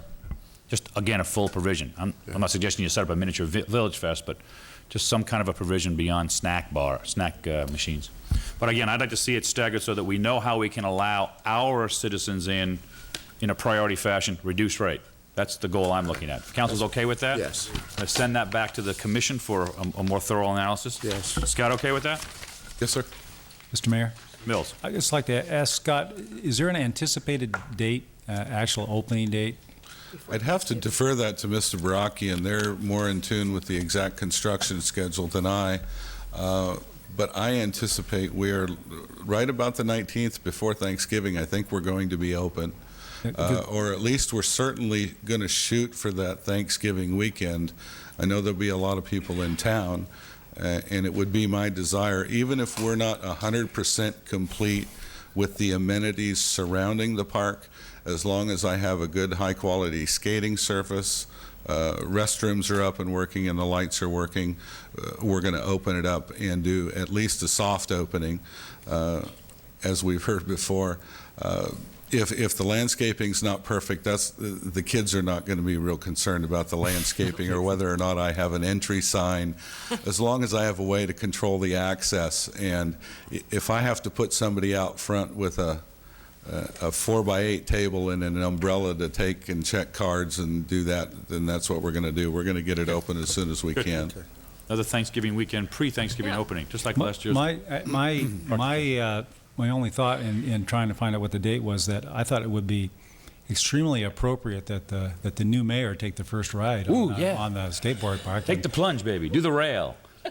Just, again, a full provision. I'm not suggesting you set up a miniature village fest, but just some kind of a provision beyond snack machines. But again, I'd like to see it staggered so that we know how we can allow our citizens in a priority fashion, reduced rate. That's the goal I'm looking at. If council's okay with that? Yes. Let's send that back to the commission for a more thorough analysis. Yes. Scott, okay with that? Yes, sir. Mr. Mayor? Mills. I'd just like to ask Scott, is there an anticipated date, actual opening date? I'd have to defer that to Mr. Baraki, and they're more in tune with the exact construction schedule than I. But I anticipate we're right about the 19th before Thanksgiving. I think we're going to be open. Or at least we're certainly going to shoot for that Thanksgiving weekend. I know there'll be a lot of people in town, and it would be my desire, even if we're not 100% complete with the amenities surrounding the park, as long as I have a good high-quality skating surface, restrooms are up and working and the lights are working, we're going to open it up and do at least a soft opening, as we've heard before. If the landscaping's not perfect, the kids are not going to be real concerned about the landscaping or whether or not I have an entry sign, as long as I have a way to control the access. And if I have to put somebody out front with a 4x8 table and an umbrella to take and check cards and do that, then that's what we're going to do. We're going to get it open as soon as we can. Another Thanksgiving weekend, pre-Thanksgiving opening, just like last year's. My only thought in trying to find out what the date was that I thought it would be extremely appropriate that the new mayor take the first ride on the skateboard park. Take the plunge, baby. Do the rail. I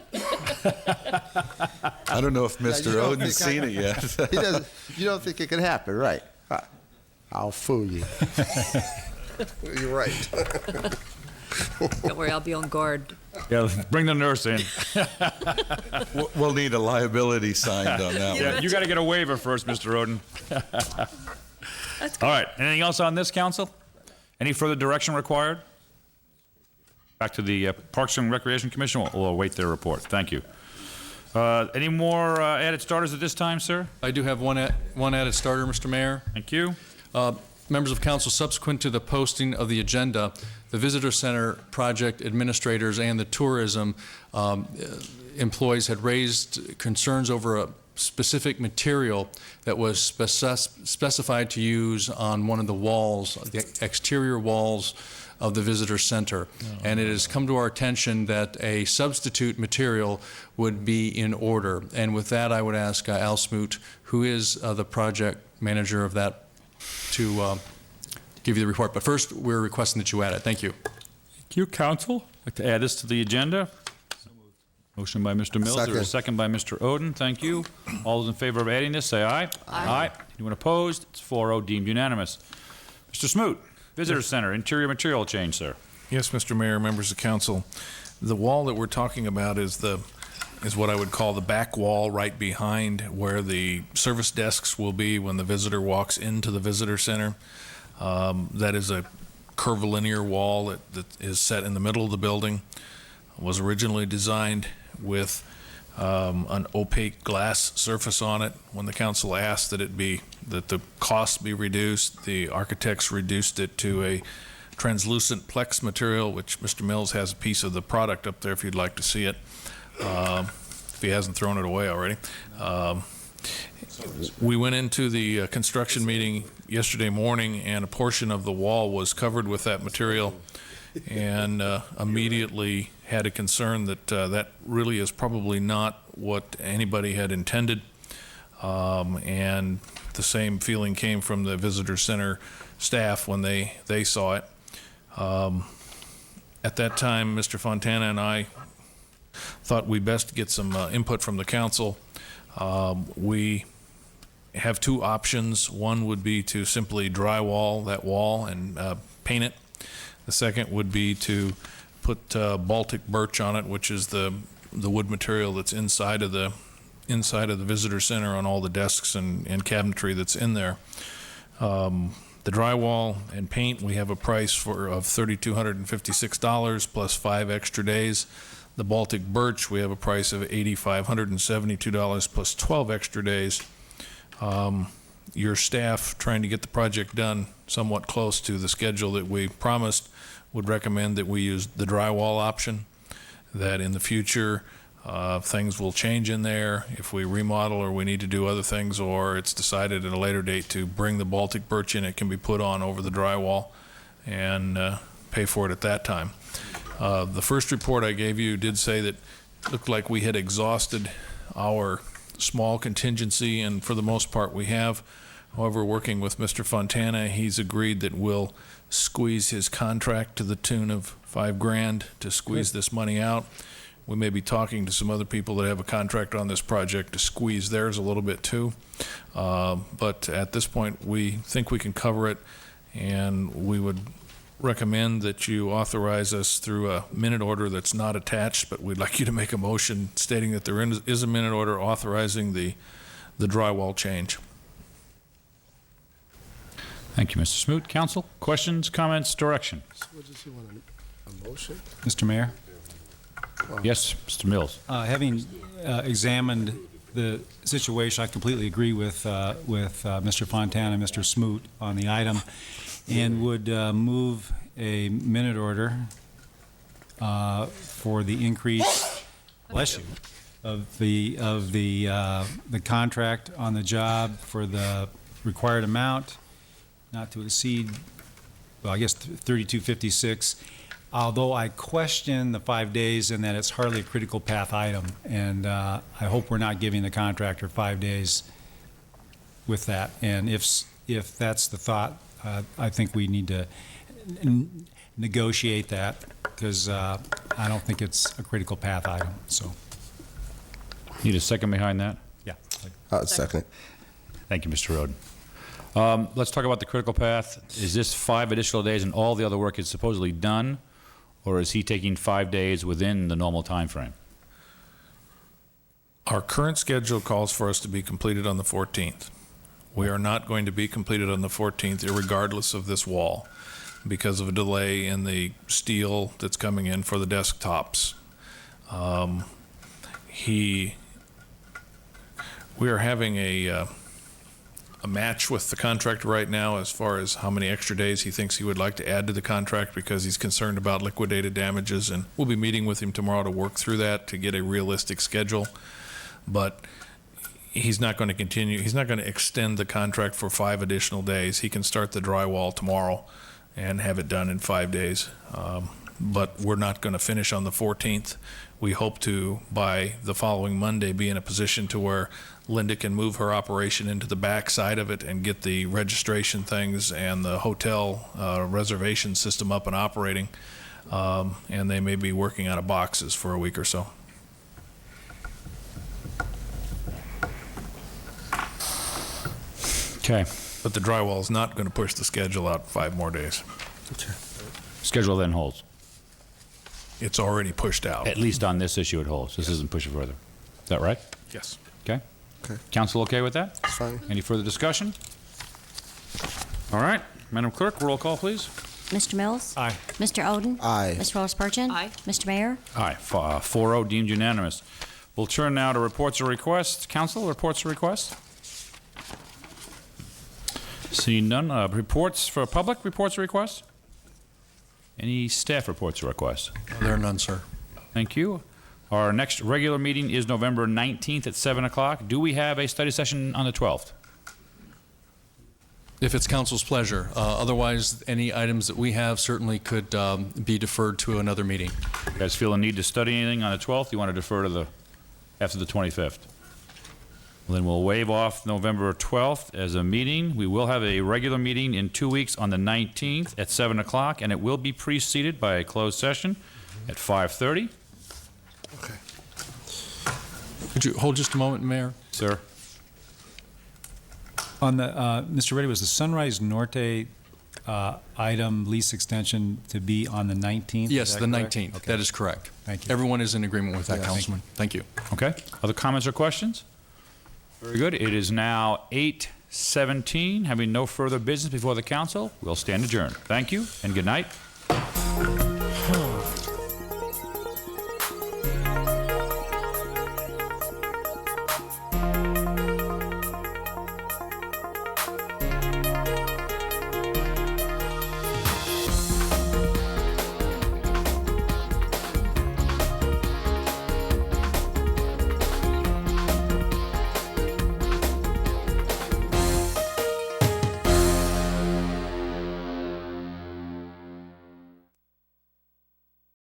don't know if Mr. Oden's seen it yet. He doesn't. You don't think it could happen, right? I'll fool you. You're right. Don't worry, I'll be on guard. Yeah, bring the nurse in. We'll need a liability signed on that one. Yeah, you got to get a waiver first, Mr. Roden. All right, anything else on this, council? Any further direction required? Back to the Parks and Recreation Commission. We'll await their report. Thank you. Any more added starters at this time, sir? I do have one added starter, Mr. Mayor. Thank you. Members of council, subsequent to the posting of the agenda, the Visitor Center project administrators and the tourism employees had raised concerns over a specific material that was specified to use on one of the walls, the exterior walls of the Visitor Center. And it has come to our attention that a substitute material would be in order. And with that, I would ask Al Smoot, who is the project manager of that, to give you the report. But first, we're requesting that you add it. Thank you. Thank you, council. I'd like to add this to the agenda. Motion by Mr. Mills. There is a second by Mr. Oden. Thank you. All those in favor of adding this, say aye. Aye. Anyone opposed? It's 4-0, deemed unanimous. Mr. Smoot, Visitor Center, interior material change, sir. Yes, Mr. Mayor, members of council. The wall that we're talking about is what I would call the back wall right behind where the service desks will be when the visitor walks into the Visitor Center. That is a curvilinear wall that is set in the middle of the building. Was originally designed with an opaque glass surface on it. When the council asked that the cost be reduced, the architects reduced it to a translucent Plex material, which Mr. Mills has a piece of the product up there if you'd like to see it, if he hasn't thrown it away already. We went into the construction meeting yesterday morning, and a portion of the wall was covered with that material, and immediately had a concern that that really is probably not what anybody had intended. And the same feeling came from the Visitor Center staff when they saw it. At that time, Mr. Fontana and I thought we best get some input from the council. We have two options. One would be to simply drywall that wall and paint it. The second would be to put Baltic birch on it, which is the wood material that's inside of the Visitor Center on all the desks and cabinetry that's in there. The drywall and paint, we have a price of $3,256 plus 5 extra days. The Baltic birch, we have a price of $8,572 plus 12 extra days. Your staff, trying to get the project done somewhat close to the schedule that we promised, would recommend that we use the drywall option, that in the future things will change in there if we remodel or we need to do other things, or it's decided at a later date to bring the Baltic birch in. It can be put on over the drywall and pay for it at that time. The first report I gave you did say that it looked like we had exhausted our small contingency, and for the most part we have. However, working with Mr. Fontana, he's agreed that we'll squeeze his contract to the tune of $5,000 to squeeze this money out. We may be talking to some other people that have a contract on this project to squeeze theirs a little bit too. But at this point, we think we can cover it, and we would recommend that you authorize us through a minute order that's not attached, but we'd like you to make a motion stating that there is a minute order authorizing the drywall change. Thank you, Mr. Smoot. Council, questions, comments, direction? A motion? Mr. Mayor? Yes, Mr. Mills. Having examined the situation, I completely agree with Mr. Fontana and Mr. Smoot on the item, and would move a minute order for the increase, bless you, of the contract on the job for the required amount, not to exceed, well, I guess $3,256. Although I question the 5 days and that it's hardly a critical path item, and I hope we're not giving the contractor 5 days with that. And if that's the thought, I think we need to negotiate that, because I don't think it's a critical path item. So, need a second behind that? Yeah. Second it. Thank you, Mr. Roden. Let's talk about the critical path. Is this 5 additional days and all the other work is supposedly done? Or is he taking 5 days within the normal time frame? Our current schedule calls for us to be completed on the 14th. We are not going to be completed on the 14th, regardless of this wall, because of a delay in the steel that's coming in for the desktops. We are having a match with the contractor right now as far as how many extra days he thinks he would like to add to the contract because he's concerned about liquidated damages, and we'll be meeting with him tomorrow to work through that to get a realistic schedule. But he's not going to continue, he's not going to extend the contract for 5 additional days. He can start the drywall tomorrow and have it done in 5 days. But we're not going to finish on the 14th. We hope to, by the following Monday, be in a position to where Linda can move her operation into the back side of it and get the registration things and the hotel reservation system up and operating. And they may be working out of boxes for a week or so. Okay. But the drywall is not going to push the schedule out 5 more days. Schedule then holds. It's already pushed out. At least on this issue it holds. This isn't pushing further. Is that right? Yes. Okay. Okay. Council okay with that? That's fine. Any further discussion? All right. Madam Clerk, roll call, please. Mr. Mills? Aye. Mr. Oden? Aye. Ms. Rolls Perchin? Aye. Mr. Mayor? Aye. 4-0 deemed unanimous. We'll turn now to reports or requests. Council, reports or requests? Seeing none. Reports for public, reports or requests? Any staff reports or requests? There are none, sir. Thank you. Our next regular meeting is November 19th at 7 o'clock. Do we have a study session on the 12th? If it's council's pleasure. Otherwise, any items that we have certainly could be deferred to another meeting. You guys feel a need to study anything on the 12th? You want to defer to after the 25th? Well, then we'll waive off November 12th as a meeting. We will have a regular meeting in 2 weeks on the 19th at 7 o'clock, and it will be preceded by a closed session at 5:30. Okay. Could you hold just a moment, Mayor? Sir? On the, Mr. Reddy, was the Sunrise Norte item lease extension to be on the 19th? Yes, the correct? 19th. Okay. That is correct. Thank you. Everyone is in agreement with that, Yeah, Councilman. Thank you. Okay. Other comments or questions? Very good. It is now 8:17. Having no further business before the council, we'll stand adjourned. Thank you and good night.